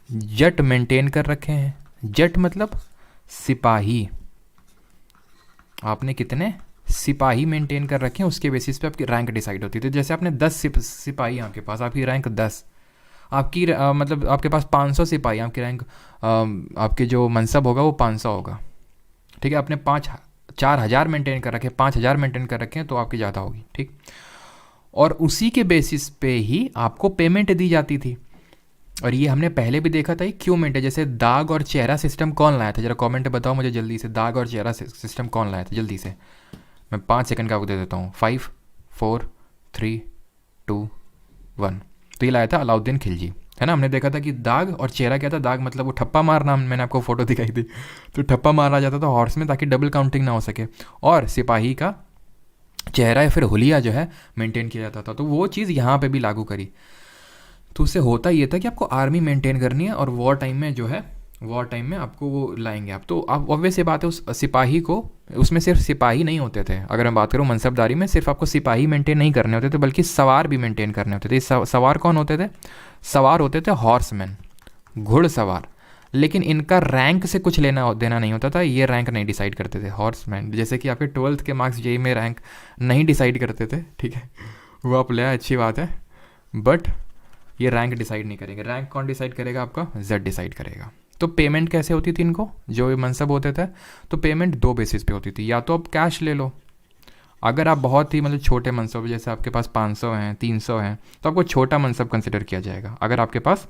जट मेंटेन कर रखे हैं। जट मतलब सिपाही। आपने कितने सिपाही मेंटेन कर रखे हैं, उसके बेसिस पे आपकी रैंक डिसाइड होती थी। जैसे आपने 10 सिपाही आपके पास, आपकी रैंक 10। आपकी मतलब आपके पास 500 सिपाही, आपकी रैंक आपके जो मनसब होगा वो 500 होगा, ठीक है। आपने 4,000 मेंटेन कर रखे, 5,000 मेंटेन कर रखे हैं तो आपकी ज़्यादा होगी, ठीक। और उसी के बेसिस पे ही आपको पेमेंट दी जाती थी। और ये हमने पहले भी देखा था, ये क्यों मेंटेन, जैसे दाग और चेहरा सिस्टम कौन लाया था? जरा कमेंट में बताओ मुझे जल्दी से, दाग और चेहरा सिस्टम कौन लाया था जल्दी से। मैं 5 सेकंड का आपको दे देता हूँ। 5 4 3 2 1। तो ये लाया था अलाउद्दीन खिलजी, है ना। हमने देखा था कि दाग और चेहरा क्या था? दाग मतलब वो ठप्पा मारना, मैंने आपको फोटो दिखाई थी। तो ठप्पा मारा जाता था हॉर्स में ताकि डबल काउंटिंग ना हो सके। और सिपाही का चेहरा या फिर हुलिया जो है मेंटेन किया जाता था। तो वो चीज़ यहाँ पे भी लागू करी। तो उससे होता ये था कि आपको आर्मी मेंटेन करनी है और वॉर टाइम में जो है, वॉर टाइम में आपको वो लाएंगे आप। तो आप ऑब्वियस ये बात है, उस सिपाही को, उसमें सिर्फ सिपाही नहीं होते थे। अगर मैं बात करूँ मनसबदारी में, सिर्फ आपको सिपाही मेंटेन नहीं करने होते थे बल्कि सवार भी मेंटेन करने होते थे। सवार कौन होते थे? सवार होते थे हॉर्समैन, घुड़सवार। लेकिन इनका रैंक से कुछ लेना देना नहीं होता था, ये रैंक नहीं डिसाइड करते थे हॉर्समैन। जैसे कि आपके 12th के मार्क्स जेई में रैंक नहीं डिसाइड करते थे, ठीक है। वो आप ले आए, अच्छी बात है, बट ये रैंक डिसाइड नहीं करेंगे। रैंक कौन डिसाइड करेगा? आपका जेड डिसाइड करेगा। तो पेमेंट कैसे होती थी इनको, जो मनसब होते थे? तो पेमेंट 2 बेसिस पे होती थी। या तो आप कैश ले लो, अगर आप बहुत ही मतलब छोटे मनसब, जैसे आपके पास 500 हैं, 300 हैं, तो आपको छोटा मनसब कंसिडर किया जाएगा अगर आपके पास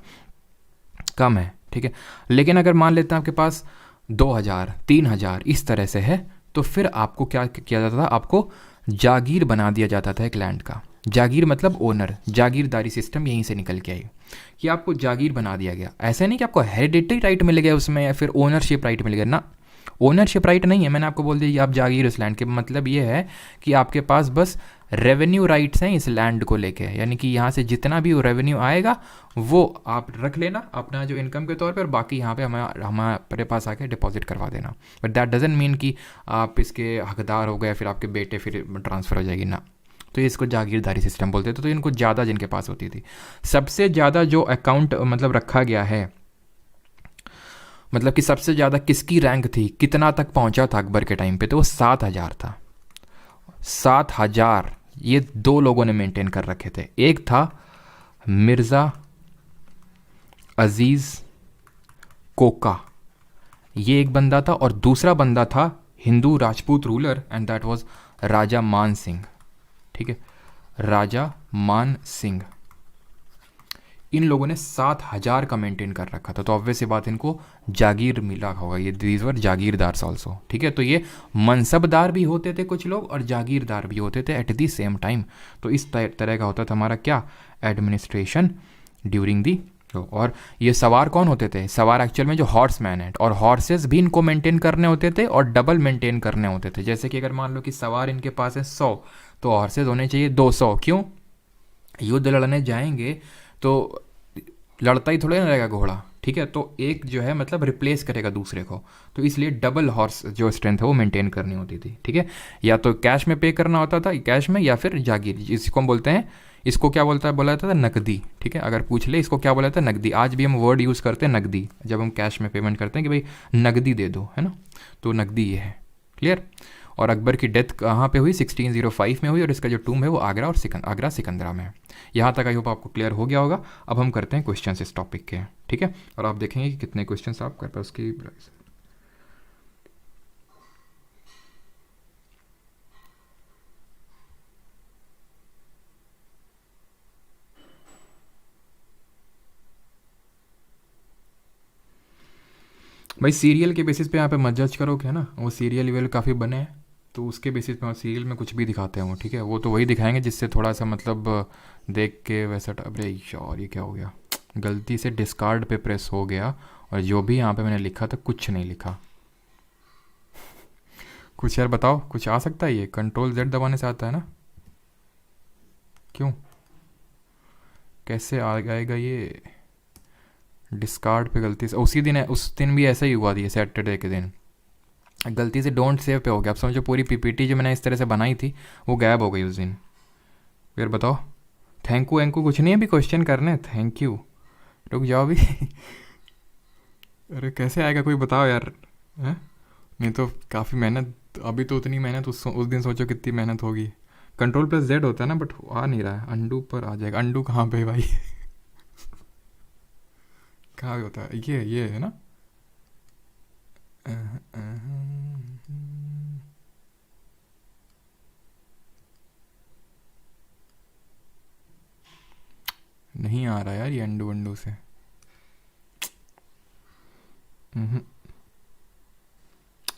कम है, ठीक है। लेकिन अगर मान लेते हैं आपके पास 2,000 3,000 इस तरह से है, तो फिर आपको क्या किया जाता था? आपको जागीर बना दिया जाता था एक लैंड का। जागीर मतलब ओनर, जागीरदारी सिस्टम यहीं से निकल के आई कि आपको जागीर बना दिया गया। ऐसा नहीं कि आपको हेरिडिटरी राइट मिल गया उसमें या फिर ओनरशिप राइट मिल गया ना। ओनरशिप राइट नहीं है, मैंने आपको बोल दिया आप जागीर उस लैंड के। मतलब ये है कि आपके पास बस रेवेन्यू राइट्स हैं इस लैंड को लेके, यानी कि यहाँ से जितना भी रेवेन्यू आएगा वो आप रख लेना अपना जो इनकम के तौर पर, बाकी यहाँ पे हमारे पास आके डिपॉजिट करवा देना। बट दैट डजंट मीन कि आप इसके हकदार हो गए फिर आपके बेटे फिर ट्रांसफ़र हो जाएगी ना। तो ये इसको जागीरदारी सिस्टम बोलते थे। तो इनको ज़्यादा जिनके पास होती थी, सबसे ज़्यादा जो अकाउंट मतलब रखा गया है, मतलब कि सबसे ज़्यादा किसकी रैंक थी, कितना तक पहुंचा था अकबर के टाइम पे, तो वो 7,000 था। 7,000 ये 2 लोगों ने मेंटेन कर रखे थे। एक था मिर्ज़ा अजीज़ कोका, ये एक बंदा था। और दूसरा बंदा था Hindu Rajput ruler and that was Raja Man Singh, ठीक है, राजा मान सिंह। इन लोगों ने 7,000 का मेंटेन कर रखा था। तो ऑब्वियस ये बात, इनको जागीर मिला होगा, ये दीज वर जागीरदार ऑल्सो, ठीक है। तो ये मनसबदार भी होते थे कुछ लोग और जागीरदार भी होते थे एट दी सेम टाइम। तो इस तरह का होता था हमारा क्या, एडमिनिस्ट्रेशन ड्यूरिंग दी। और ये सवार कौन होते थे? सवार एक्चुअल में जो हॉर्स मैन है, और हॉर्सेस भी इनको मेंटेन करने होते थे और डबल मेंटेन करने होते थे। जैसे कि अगर मान लो कि सवार इनके पास है 100, तो हॉर्सेस होने चाहिए 200। क्यों? युद्ध लड़ने जाएंगे तो लड़ता ही थोड़ा ना रहेगा घोड़ा, ठीक है। तो एक जो है मतलब रिप्लेस करेगा दूसरे को, तो इसलिए डबल हॉर्स जो स्ट्रेंथ है वो मेंटेन करनी होती थी, ठीक है। या तो कैश में पे करना होता था, कैश में, या फिर जागीर, इसको हम बोलते हैं, इसको क्या बोला जाता था? नकदी, ठीक है। अगर पूछ ले इसको क्या बोला जाता है? नकदी। आज भी हम वर्ड यूज़ करते हैं नकदी, जब हम कैश में पेमेंट करते हैं कि भाई नकदी दे दो, है ना। तो नकदी ये है, क्लियर। और अकबर की डेथ कहाँ पे हुई? 1605 में हुई, और इसका जो टूम है वो आगरा और आगरा सिकंदरा में है। यहाँ तक आई होप आपको क्लियर हो गया होगा। अब हम करते हैं क्वेश्चन इस टॉपिक के, ठीक है। और आप देखेंगे कि कितने क्वेश्चन आप कर पाए उसकी। भाई सीरियल के बेसिस पे यहाँ पे मत जज करो, क्या ना, वो सीरियल वीरियल काफ़ी बने हैं, तो उसके बेसिस पे सीरियल में कुछ भी दिखाते हैं वो, ठीक है, वो तो वही दिखाएंगे जिससे थोड़ा सा मतलब देख के वैसा अरे यार ये क्या हो गया, गलती से डिस्कार्ड पे प्रेस हो गया और जो भी यहाँ पे मैंने लिखा था कुछ नहीं लिखा। कुछ यार बताओ, कुछ आ सकता है ये? कंट्रोल जेड दबाने से आता है ना? क्यों, कैसे आएगा ये? डिस्कार्ड पे गलती से उसी दिन है, उस दिन भी ऐसा ही हुआ था, सैटरडे के दिन गलती से डोंट सेव पे हो गया। अब समझो पूरी पीपीटी जो मैंने इस तरह से बनाई थी वो गायब हो गई उस दिन। फिर बताओ, थैंक यू एंकू कुछ नहीं है अभी क्वेश्चन करने, थैंक यू, रुक जाओ भी। अरे कैसे आएगा कोई बताओ यार, हैं? नहीं तो काफ़ी मेहनत, अभी तो उतनी मेहनत उस दिन सोचो कितनी मेहनत होगी। कंट्रोल प्लस जेड होता है ना, बट आ नहीं रहा है, अंडू पर आ जाएगा। अंडू कहाँ पे भाई? कहाँ होता है ये है ना? नहीं आ रहा यार ये अंडू अंडू से।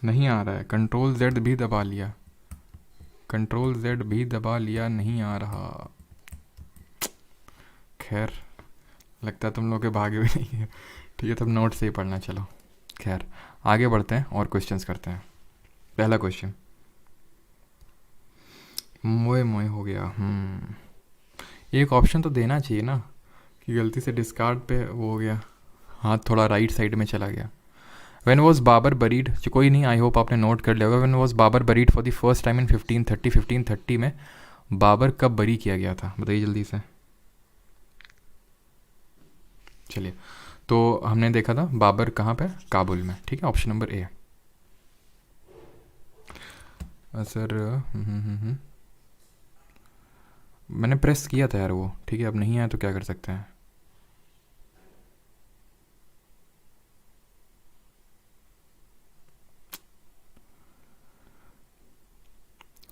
नहीं आ रहा है, कंट्रोल जेड भी दबा लिया, कंट्रोल जेड भी दबा लिया, नहीं आ रहा। खैर लगता है तुम लोग के भाग्य भी नहीं है। ठीक है तब नोट से ही पढ़ना, चलो खैर आगे बढ़ते हैं और क्वेश्चंस करते हैं। पहला क्वेश्चन मोए मोए हो गया। एक ऑप्शन तो देना चाहिए ना कि गलती से डिस्कार्ड पे वो हो गया, हाथ थोड़ा राइट साइड में चला गया। वेन वॉज बाबर बरीड, कोई नहीं, आई होप आपने नोट कर लिया होगा। When was Babur buried for the first time in 1530? 1530 में बाबर कब बरी किया गया था, बताइए जल्दी से। चलिए तो हमने देखा था बाबर कहाँ पे, काबुल में, ठीक है, ऑप्शन नंबर ए। सर मैंने प्रेस किया था यार वो, ठीक है, अब नहीं आया तो क्या कर सकते हैं।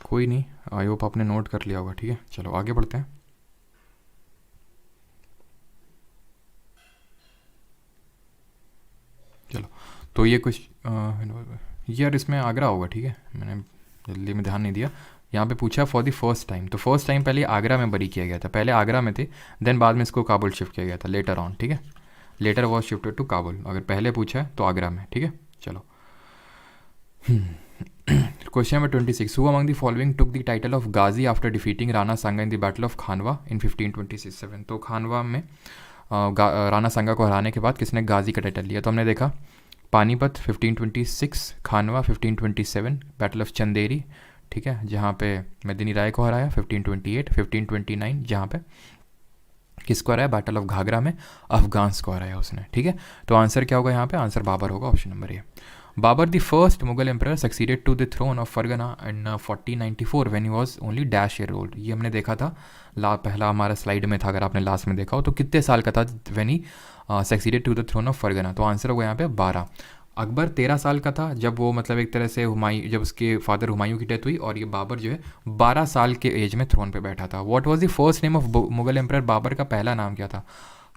कोई नहीं, आई होप आपने नोट कर लिया होगा, ठीक है, चलो आगे बढ़ते हैं। चलो तो ये कुछ यार इसमें आगरा होगा, ठीक है, मैंने जल्दी में ध्यान नहीं दिया। यहाँ पे पूछा फॉर द फर्स्ट टाइम, तो फर्स्ट टाइम पहले आगरा में बरी किया गया था, पहले आगरा में थे, देन बाद में इसको काबुल शिफ्ट किया गया था लेटर ऑन, ठीक है, later was shifted to Kabul. अगर पहले पूछा है तो आगरा में, ठीक है। चलो question number 26, who among the following took the title of Ghazi after defeating Rana Sanga in the battle of Khanwa in 1527? तो खानवा में राणा सांगा को हराने के बाद किसने गाजी का टाइटल लिया? तो हमने देखा पानीपत 1526, खानवा 1527, बैटल ऑफ चंदेरी, ठीक है, जहाँ पे मेदिनी राय को हराया 1528, 1529 जहाँ पे किसको हराया, बैटल ऑफ घाघरा में अफगान्स को हराया उसने, ठीक है। तो आंसर क्या होगा यहाँ पे, आंसर बाबर होगा, option number A. Babur the first Mughal emperor succeeded to the throne of Fergana in 1494 when he was only dash year old. ये हमने देखा था पहला हमारा स्लाइड में था, अगर आपने लास्ट में देखा हो तो कितने साल का था when he succeeded to the throne of Fergana? तो आंसर होगा यहाँ पे 12। अकबर 13 साल का था जब वो मतलब एक तरह से हुमायूं, जब उसके फादर हुमायूं की डेथ हुई, और ये बाबर जो है 12 साल के एज में थ्रोन पे बैठा था। What was the first name of Mughal emperor? Babur का पहला नाम क्या था?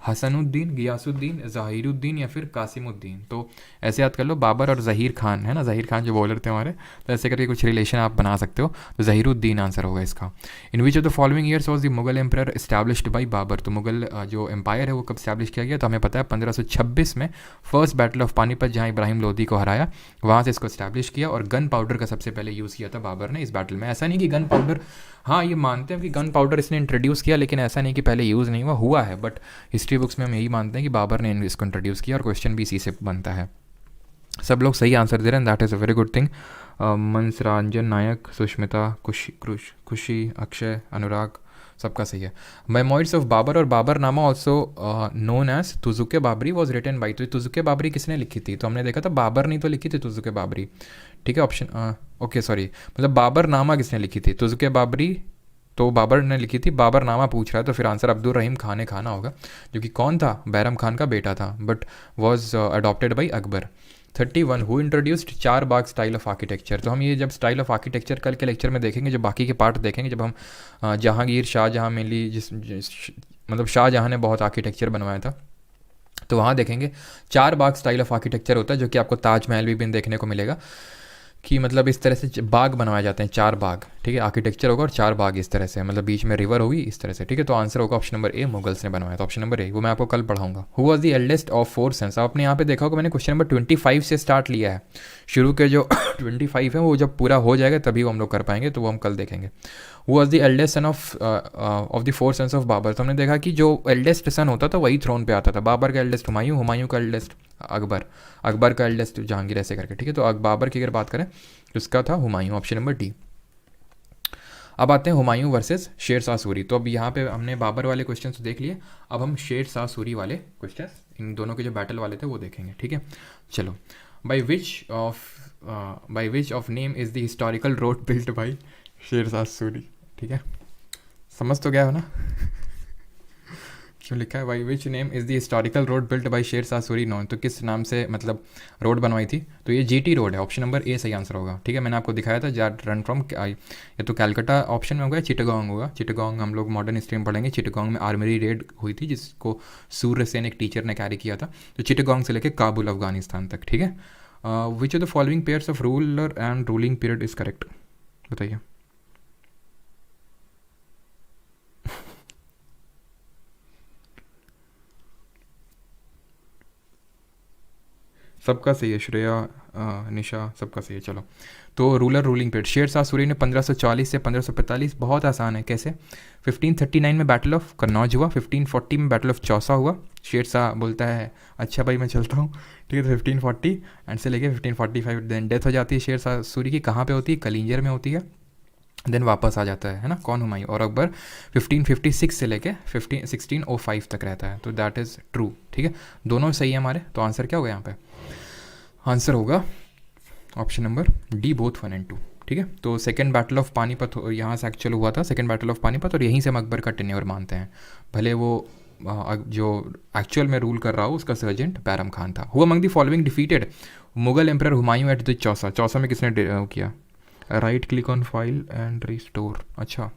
हसनुद्दीन, गियासुद्दीन, ज़हीरुद्दीन या फिर कासिमुद्दीन? तो ऐसे याद कर लो, बाबर और ज़हीर खान है ना, ज़हीर खान जो बॉलर थे हमारे, तो ऐसे करके कुछ रिलेशन आप बना सकते हो, तो ज़हीरुद्दीन आंसर होगा इसका। In which of the following years was the Mughal empire established by Babur? तो मुगल जो एम्पायर है वो कब इस्टेब्लिश किया गया? तो हमें पता है 1526 में फर्स्ट बैटल ऑफ पानीपत, जहाँ इब्राहिम लोदी को हराया, वहाँ से इसको इस्टेब्लिश किया, और गन पाउडर का सबसे पहले यूज़ किया था बाबर ने इस बैटल में। ऐसा नहीं कि गन पाउडर, हाँ ये मानते हैं कि गन पाउडर इसने इंट्रोड्यूस किया, लेकिन ऐसा नहीं कि पहले यूज़ नहीं हुआ है, बट हिस्ट्री बुक्स में हम यही मानते हैं कि बाबर ने इसको इंट्रोड्यूस किया, और क्वेश्चन भी इसी से बनता है। सब लोग सही आंसर दे रहे हैं, that is a very good thing. Manasranjan Nayak, Sushmita, Khushi, Akshay, अनुराग, सबका सही है। मेमोइड्स ऑफ बाबर और Baburnama also known as Tuzuke Baburi was written by, तो तुजुके बाबरी किसने लिखी थी? तो हमने देखा था बाबर नहीं तो लिखी थी तुजुके बाबरी, ठीक है, ऑप्शन ओके सॉरी, मतलब बाबरनामा किसने लिखी थी? तुजुके बाबरी तो बाबर ने लिखी थी, बाबरनामा पूछ रहा है, तो फिर आंसर अब्दुल रहीम खान ने खाना होगा, जो कि कौन था, बैरम खान का बेटा था, but was adopted by Akbar. 31, who introduced चार बाग स्टाइल ऑफ आर्किटेक्चर? तो हम ये जब स्टाइल ऑफ आर्किटेक्चर कल के लेक्चर में देखेंगे, जब बाकी के पार्ट देखेंगे, जब हम जहांगीर शाहजहाँ मेनली मतलब शाहजहाँ ने बहुत आर्किटेक्चर बनवाया था, तो वहाँ देखेंगे चार बाग स्टाइल ऑफ आर्किटेक्चर होता है, जो कि आपको ताजमहल भी देखने को मिलेगा। कि मतलब इस तरह से बाग बनवाए जाते हैं, 4 बाग, ठीक है, आर्किटेक्चर होगा और 4 बाग इस तरह से, मतलब बीच में रिवर होगी इस तरह से, ठीक है। तो आंसर होगा ऑप्शन नंबर ए, मुगल्स ने बनवाया। तो ऑप्शन नंबर ए, वो मैं आपको कल पढ़ाऊंगा। Who was the eldest of 4 sons. आपने यहाँ पे देखा होगा मैंने क्वेश्चन नंबर 25 से स्टार्ट लिया है, शुरू के जो 25 है वो जब पूरा हो जाएगा तभी वो हम लोग कर पाएंगे, तो वो हम कल देखेंगे। Who was the eldest son of the 4 sons of Babur. तो हमने देखा कि जो एल्डेस्ट सन होता था वही थ्रोन पे आता था। बाबर का एल्डेस्ट हुमायूं, हुमायूं का एल्डेस्ट अकबर, अकबर का एल्डेस्ट जहांगीर, ऐसे करके, ठीक है। तो बाबर की अगर बात करें तो इसका था हुमायूं, ऑप्शन नंबर डी। अब आते हैं हुमायूं वर्सेस शेर शाह सूरी। तो अब यहाँ पे हमने बाबर वाले क्वेश्चन तो देख लिए, अब हम शेर शाह सूरी वाले क्वेश्चन, इन दोनों के जो बैटल वाले थे वो देखेंगे, ठीक है। चलो, by which of name is the historical road built by शेर शाह सूरी, ठीक है। समझ तो गया हो ना क्यों लिखा है by which name is the historical road built by शेर शाह सूरी नोन, तो किस नाम से मतलब रोड बनवाई थी, तो ये जीटी रोड है, ऑप्शन नंबर ए सही आंसर होगा, ठीक है। मैंने आपको दिखाया था जाट रन फ्रॉम, ये तो कैलकाटा ऑप्शन में होगा, चिटगांग होगा, चिटगांग हम लोग मॉडर्न हिस्ट्री में पढ़ेंगे। चिटगांग में आर्मरी रेड हुई थी जिसको सूर्य सेन एक टीचर ने कैरी किया था, तो चिटगांग से लेकर काबुल अफगानिस्तान तक, ठीक है। विच of the following pairs of ruler and ruling period is correct, बताइए। सबका सही है, श्रेया, निशा, सबका सही है। चलो, तो रूलर रूलिंग पीरियड, शेर शाह सूरी ने 1540 से 1545, बहुत आसान है, कैसे। 1539 में बैटल ऑफ कन्नौज हुआ, 1540 में बैटल ऑफ चौसा हुआ। शेर शाह बोलता है अच्छा भाई मैं चलता हूँ, ठीक है। तो 1540 एंड से लेके 1545 देन डेथ हो जाती है शेर शाह सूरी की, कहाँ पे होती है, कलिंजर में होती है। देन वापस आ जाता है ना, कौन हुमायूं, और अकबर 1556 से लेके 1605 तक रहता है, तो दैट इज़ ट्रू, ठीक है। दोनों सही है हमारे, तो आंसर क्या होगा यहाँ पे, आंसर होगा option number D, both 1 and 2, ठीक है। तो सेकेंड बैटल ऑफ पानीपत यहाँ से एक्चुअल हुआ था, सेकेंड बैटल ऑफ पानीपत, और यहीं से हम अकबर का टेन्योर मानते हैं, भले वो जो एक्चुअल में रूल कर रहा हो उसका सर्जेंट बैरम खान था। Who among the following defeated Mughal emperor Humayun at the Chausa, Chausa में किसने किया, right click on file and restore, अच्छा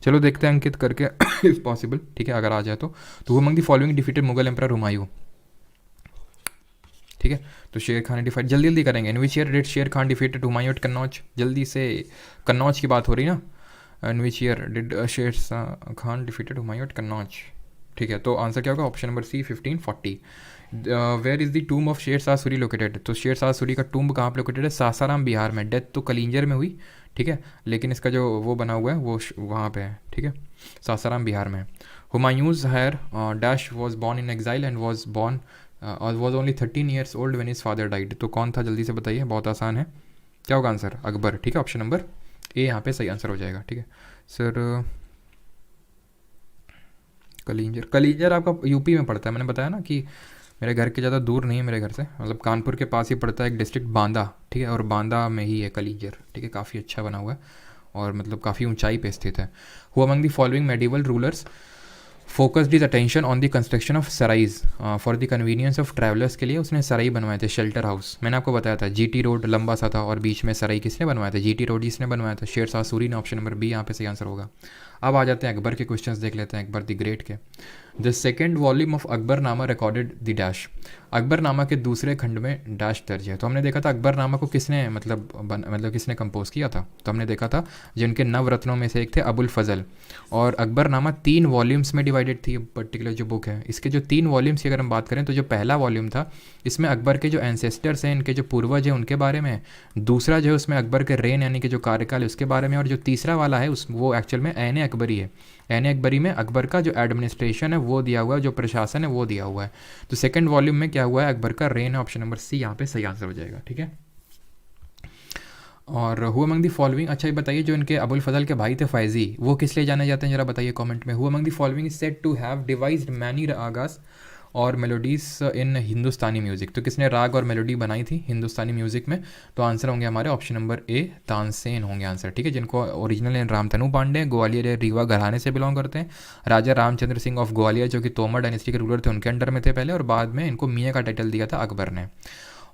चलो देखते हैं अंकित करके इज पॉसिबल, ठीक है, अगर आ जाए तो who among the following defeated Mughal emperor Humayun, ठीक है। तो शेर खान डिफाइट, जल्दी जल्दी करेंगे। इन which year did Sher Khan defeated Humayun at Kannauj, जल्दी से, कन्नौज की बात हो रही ना, इन which year did Sher Khan defeated Humayun at Kannauj, ठीक है। तो आंसर क्या होगा, option number C 1540। Where is the tomb of Sher Shah Suri located, तो शेर शाह सूरी का टूम कहाँ पर लोकेटेड है, सासाराम बिहार में। डेथ तो कलिंजर में हुई, ठीक है, लेकिन इसका जो वो बना हुआ है वो वहाँ पे है, ठीक है, सासाराम बिहार में। Humayun's heir dash was born in exile and was born और was only 13 years old when his father died, तो कौन था, जल्दी से बताइए, बहुत आसान है, क्या होगा आंसर, अकबर, ठीक है। ऑप्शन नंबर ए यहाँ पे सही आंसर हो जाएगा, ठीक है। सर कलिंजर, कलिंजर आपका यूपी में पड़ता है, मैंने बताया ना कि मेरे घर के ज़्यादा दूर नहीं है, मेरे घर से मतलब कानपुर के पास ही पड़ता है एक डिस्ट्रिक्ट बांदा, ठीक है, और बांदा में ही है कलिंजर, ठीक है, काफ़ी अच्छा बना हुआ है और मतलब काफ़ी ऊंचाई पे स्थित है। Who among the following medieval rulers focused his attention on the construction of sarais for the convenience of travellers, के लिए उसने सराई बनवाए थे, शेल्टर हाउस, मैंने आपको बताया था। जीटी रोड लंबा सा था और बीच में सराई किसने बनवाया था, जीटी रोड जिसने बनवाया था, शेर शाह सूरी ने, ऑप्शन नंबर बी यहाँ पे सही आंसर होगा। अब आ जाते हैं अकबर के क्वेश्चंस देख लेते हैं, अकबर द ग्रेट के। The second volume of Akbarnama recorded the dash, Akbarnama के दूसरे खंड में डैश दर्ज है। तो हमने देखा था अकबरनामा को किसने मतलब किसने कंपोज किया था, तो हमने देखा था जिनके नवरत्नों में से एक थे अबुल फजल, और अकबरनामा 3 वॉल्यूम्स में डिवाइडेड थी, पर्टिकुलर जो बुक है इसके जो 3 वॉल्यूम्स की अगर हम बात करें तो जो पहला वॉल्यूम था इसमें अकबर के जो एंसेस्टर्स हैं, इनके जो पूर्वज हैं उनके बारे में, दूसरा जो है उसमें अकबर के रेन यानी कि जो कार्यकाल है उसके बारे में, और जो तीसरा वाला है उस वो एक्चुअल में ऐन अकबरी है। ऐन अकबरी में अकबर का जो एडमिनिस्ट्रेशन है वो दिया हुआ है, जो प्रशासन है वो दिया हुआ है। तो सेकंड वॉल्यूम में क्या हुआ है, अकबर का रेन है, ऑप्शन नंबर सी यहाँ पे सही आंसर हो जाएगा, ठीक है। और हु अमंग द फॉलोइंग, अच्छा ये बताइए जो इनके अबुल फजल के भाई थे फैजी, वो किस लिए जाने जाते हैं जरा बताइए कमेंट में। Who among the following is said to have devised many ragas और मेलोडीज इन हिंदुस्तानी म्यूज़िक, तो किसने राग और मेलोडी बनाई थी हिंदुस्तानी म्यूज़िक में, तो आंसर होंगे हमारे ऑप्शन नंबर ए, तानसेन होंगे आंसर, ठीक है, जिनको ओरिजिनल रामतनु पांडे ग्वालियर या रीवा घराने से बिलोंग करते हैं। राजा रामचंद्र सिंह ऑफ ग्वालियर जो कि तोमर डायनेस्टी के रूलर थे उनके अंडर में थे पहले, और बाद में इनको मियाँ का टाइटल दिया था अकबर ने।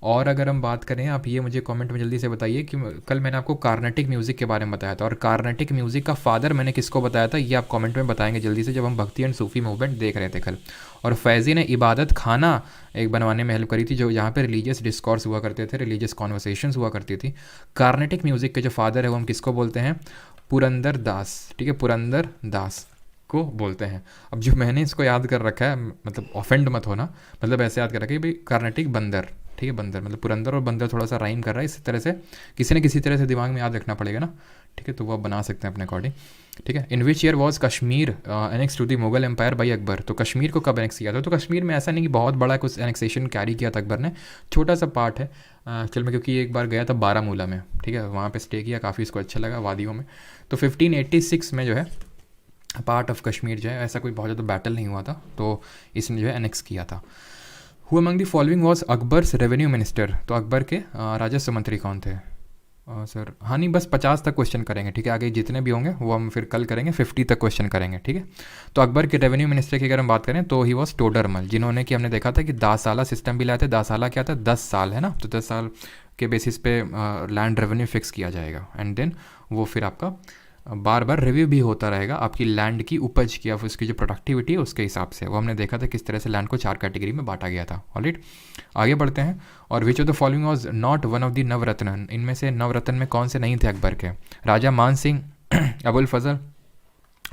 और अगर हम बात करें, आप ये मुझे कमेंट में जल्दी से बताइए कि कल मैंने आपको कार्नेटिक म्यूज़िक के बारे में बताया था, और कार्नेटिक म्यूज़िक का फादर मैंने किसको बताया था, ये आप कमेंट में बताएंगे जल्दी से, जब हम भक्ति एंड सूफी मूवमेंट देख रहे थे कल। और फैज़ी ने इबादत खाना एक बनवाने में हेल्प करी थी, जो यहाँ पे रिलीजियस डिस्कॉर्स हुआ करते थे, रिलीजियस कॉन्वर्सेशंस हुआ करती थी। कार्नेटिक म्यूज़िक के जो फादर है वो हम किसको बोलते हैं, पुरंदर दास, ठीक है, पुरंदर दास को बोलते हैं। अब जो मैंने इसको याद कर रखा है, मतलब ऑफेंड मत होना, मतलब ऐसे याद कर रखा है कि भाई कार्नेटिक बंदर, ठीक है, बंदर मतलब पुरंदर और बंदर थोड़ा सा राइम कर रहा है, इस तरह से किसी न किसी तरह से दिमाग में याद रखना पड़ेगा ना, ठीक है, तो वो आप बना सकते हैं अपने अकॉर्डिंग, ठीक है। In which year was Kashmir annex to the Mughal empire by Akbar, तो कश्मीर को कब एनेक्स किया था, तो कश्मीर में ऐसा नहीं कि बहुत बड़ा कुछ एनेक्सेशन कैरी किया था अकबर ने, छोटा सा पार्ट है एक्चुअल में, क्योंकि एक बार गया था बारामूला में, ठीक है, वहाँ पे स्टे किया, काफ़ी इसको अच्छा लगा वादियों में। तो 1586 में जो है पार्ट ऑफ कश्मीर जो है, ऐसा कोई बहुत ज़्यादा बैटल नहीं हुआ था, तो इसने जो है एनेक्स किया था। Who among the following was Akbar's revenue minister, तो अकबर के राजस्व मंत्री कौन थे सर। हाँ नहीं, बस 50 तक क्वेश्चन करेंगे, ठीक है, आगे जितने भी होंगे वो हम फिर कल करेंगे, 50 तक क्वेश्चन करेंगे, ठीक है। तो अकबर के रेवेन्यू मिनिस्टर की अगर हम बात करें तो ही वॉज टोडरमल, जिन्होंने कि हमने देखा था कि 10 साला सिस्टम भी लाया था। 10 साला क्या था, 10 साल है ना, तो 10 साल के बेसिस पे लैंड रेवेन्यू फिक्स किया जाएगा, एंड देन वो फिर आपका बार बार रिव्यू भी होता रहेगा आपकी लैंड की उपज की, उसकी जो प्रोडक्टिविटी है उसके हिसाब से। वो हमने देखा था किस तरह से लैंड को 4 कैटेगरी में बांटा गया था। ऑलराइट, आगे बढ़ते हैं। और which of the following was not one of the Navratna, इनमें से नवरत्न में कौन से नहीं थे अकबर के, राजा मान सिंह, अबुल फजल,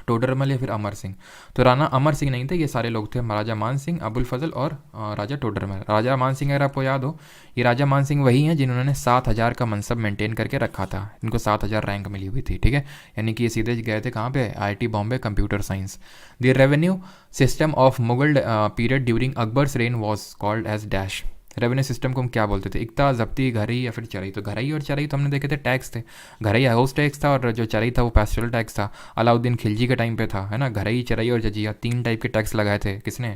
टोडरमल या फिर अमर सिंह। तो राणा अमर सिंह नहीं थे, ये सारे लोग थे, राजा मान सिंह, अबुल फजल और राजा टोडरमल। राजा मान सिंह अगर आपको याद हो, ये राजा मान सिंह वही हैं जिन्होंने 7000 का मनसब मेंटेन करके रखा था, इनको 7000 रैंक मिली हुई थी, ठीक है, यानी कि ये सीधे गए थे कहाँ पे, IIT Bombay computer science. The revenue system of Mughal period during Akbar's reign was called as dash, revenue system को हम क्या बोलते थे, इक्ता, जब्ती, घरई या फिर चरई। तो घरई और चरई तो हमने देखे थे टैक्स थे, घरई हाउस टैक्स था और जो चरई था वो पैस्टोरल टैक्स था, अलाउद्दीन खिलजी के टाइम पे था, है ना। घरई, चरई और जजिया 3 टाइप के टैक्स लगाए थे, किसने,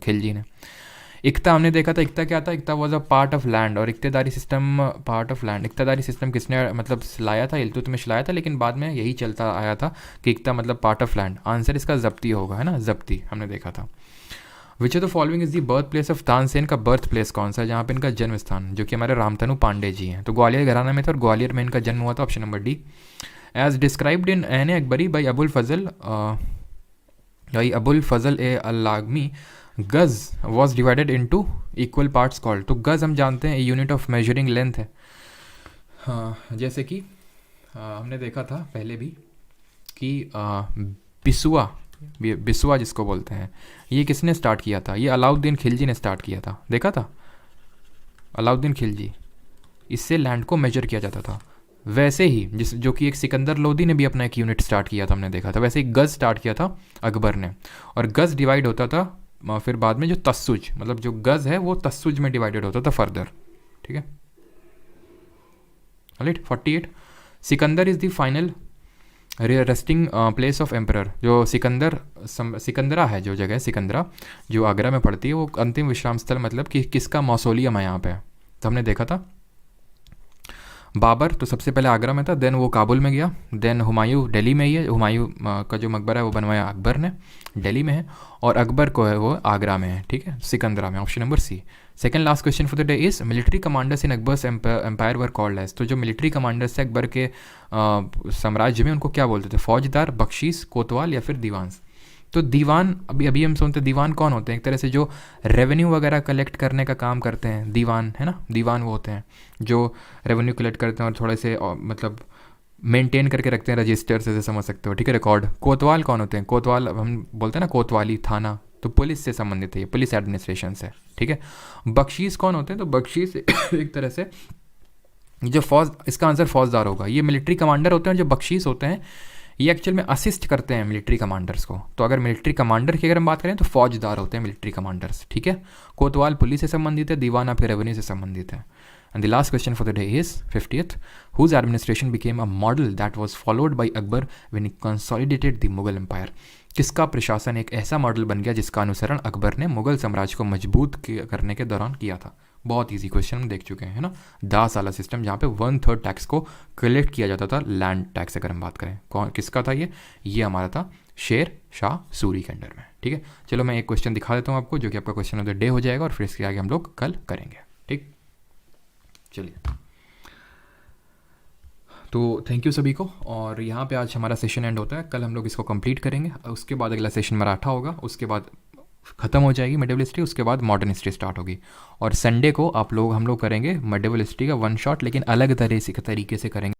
खिलजी ने। इक्ता हमने देखा था, इक्ता क्या था, iqta was a part of land, और iqtedari system part of land. Iqtedari system किसने मतलब लाया था, इल्तुतमिश लाया था, लेकिन बाद में यही चलता आया था कि इक्ता मतलब पार्ट ऑफ लैंड। आंसर इसका जब्ती होगा, है ना, जब्ती हमने देखा था। विच of the following is the birth place of Tansen, का बर्थ प्लेस कौन सा है, जहाँ पे इनका जन्म स्थान, जो कि हमारे रामतनु पांडे जी हैं। तो ग्वालियर घराना में था और ग्वालियर में इनका जन्म हुआ था, option number D. As described in Ain Akbari by Abul Fazl e Allami, gaz was divided into equal parts called. तो गज हम जानते हैं यूनिट ऑफ मेजरिंग लेंथ है, हाँ, जैसे कि हमने देखा था पहले भी कि बिसुआ जिसको बोलते हैं, ये किसने स्टार्ट किया था, ये अलाउद्दीन खिलजी ने स्टार्ट किया था, देखा था, अलाउद्दीन खिलजी, इससे लैंड को मेजर किया जाता था। वैसे ही जो कि एक सिकंदर लोदी ने भी अपना एक यूनिट स्टार्ट किया था, हमने देखा था, वैसे ही गज स्टार्ट किया था अकबर ने, और गज डिवाइड होता था फिर बाद में जो तस्सुज, मतलब जो गज है वो तस्सुज में डिवाइडेड होता था फर्दर, ठीक है। Right, 48 Sikandar is the final resting place of emperor, जो सिकंदरा है, जो जगह सिकंदरा जो आगरा में पड़ती है, वो अंतिम विश्राम स्थल मतलब कि किसका मौसोलियम है यहाँ पे। तो हमने देखा था बाबर तो सबसे पहले आगरा में था, देन वो काबुल में गया, देन हुमायूं दिल्ली में ही है, हुमायूं का जो मकबरा है वो बनवाया अकबर ने, दिल्ली में है, और अकबर को है वो आगरा में है, ठीक है, सिकंदरा में, option number C. Second last question for the day is military commanders in Akbar's empire were called as, तो जो मिलिट्री कमांडर्स थे अकबर के साम्राज्य में, उनको क्या बोलते थे, फौजदार, बख्शीस, कोतवाल या फिर दीवान। तो दीवान अभी हम सुनते, दीवान कौन होते हैं, एक तरह से जो रेवेन्यू वगैरह कलेक्ट करने का काम करते हैं, दीवान, है ना, दीवान वो होते हैं जो रेवेन्यू कलेक्ट करते हैं और थोड़े से मतलब मेंटेन करके रखते हैं रजिस्टर से समझ सकते हो, ठीक है, रिकॉर्ड। कोतवाल कौन होते हैं, कोतवाल हम बोलते हैं ना, कोतवाली थाना, तो पुलिस से संबंधित है, ये पुलिस एडमिनिस्ट्रेशन से, ठीक है। बख्शीस कौन होते हैं, तो बख्शीस एक तरह से जो फौज, इसका आंसर फौजदार होगा, ये मिलिट्री कमांडर होते हैं, जो बख्शीस होते हैं ये एक्चुअल में असिस्ट करते हैं मिलिट्री कमांडर्स को। तो अगर मिलिट्री कमांडर की अगर हम बात करें तो फौजदार होते हैं मिलिट्री कमांडर्स, ठीक है। कोतवाल पुलिस से संबंधित है, दीवाना फिर रेवेन्यू से संबंधित है। And the last question for the day is 50th, whose administration became a model that was followed by Akbar when he consolidated the Mughal empire, किसका प्रशासन एक ऐसा मॉडल बन गया जिसका अनुसरण अकबर ने मुगल साम्राज्य को मजबूत करने के दौरान किया था। बहुत इजी क्वेश्चन हम देख चुके हैं, है ना। 10 साल सिस्टम जहाँ पे 1/3 टैक्स को कलेक्ट किया जाता था, लैंड टैक्स अगर हम बात करें, कौन किसका था ये हमारा था शेर शाह सूरी के अंडर में, ठीक है। चलो मैं एक क्वेश्चन दिखा देता हूँ आपको, जो कि आपका क्वेश्चन ऑफ द डे हो जाएगा, और फिर इसके आगे हम लोग कल करेंगे, ठीक। चलिए, तो थैंक यू सभी को। और यहाँ पे आज हमारा सेशन एंड होता है, कल हम लोग इसको कंप्लीट करेंगे, उसके बाद अगला सेशन मराठा होगा, उसके बाद ख़त्म हो जाएगी मिडिवल हिस्ट्री, उसके बाद मॉडर्न हिस्ट्री स्टार्ट होगी। और संडे को हम लोग करेंगे मिडिवल हिस्ट्री का वन शॉट, लेकिन अलग तरह से तरीके से करेंगे।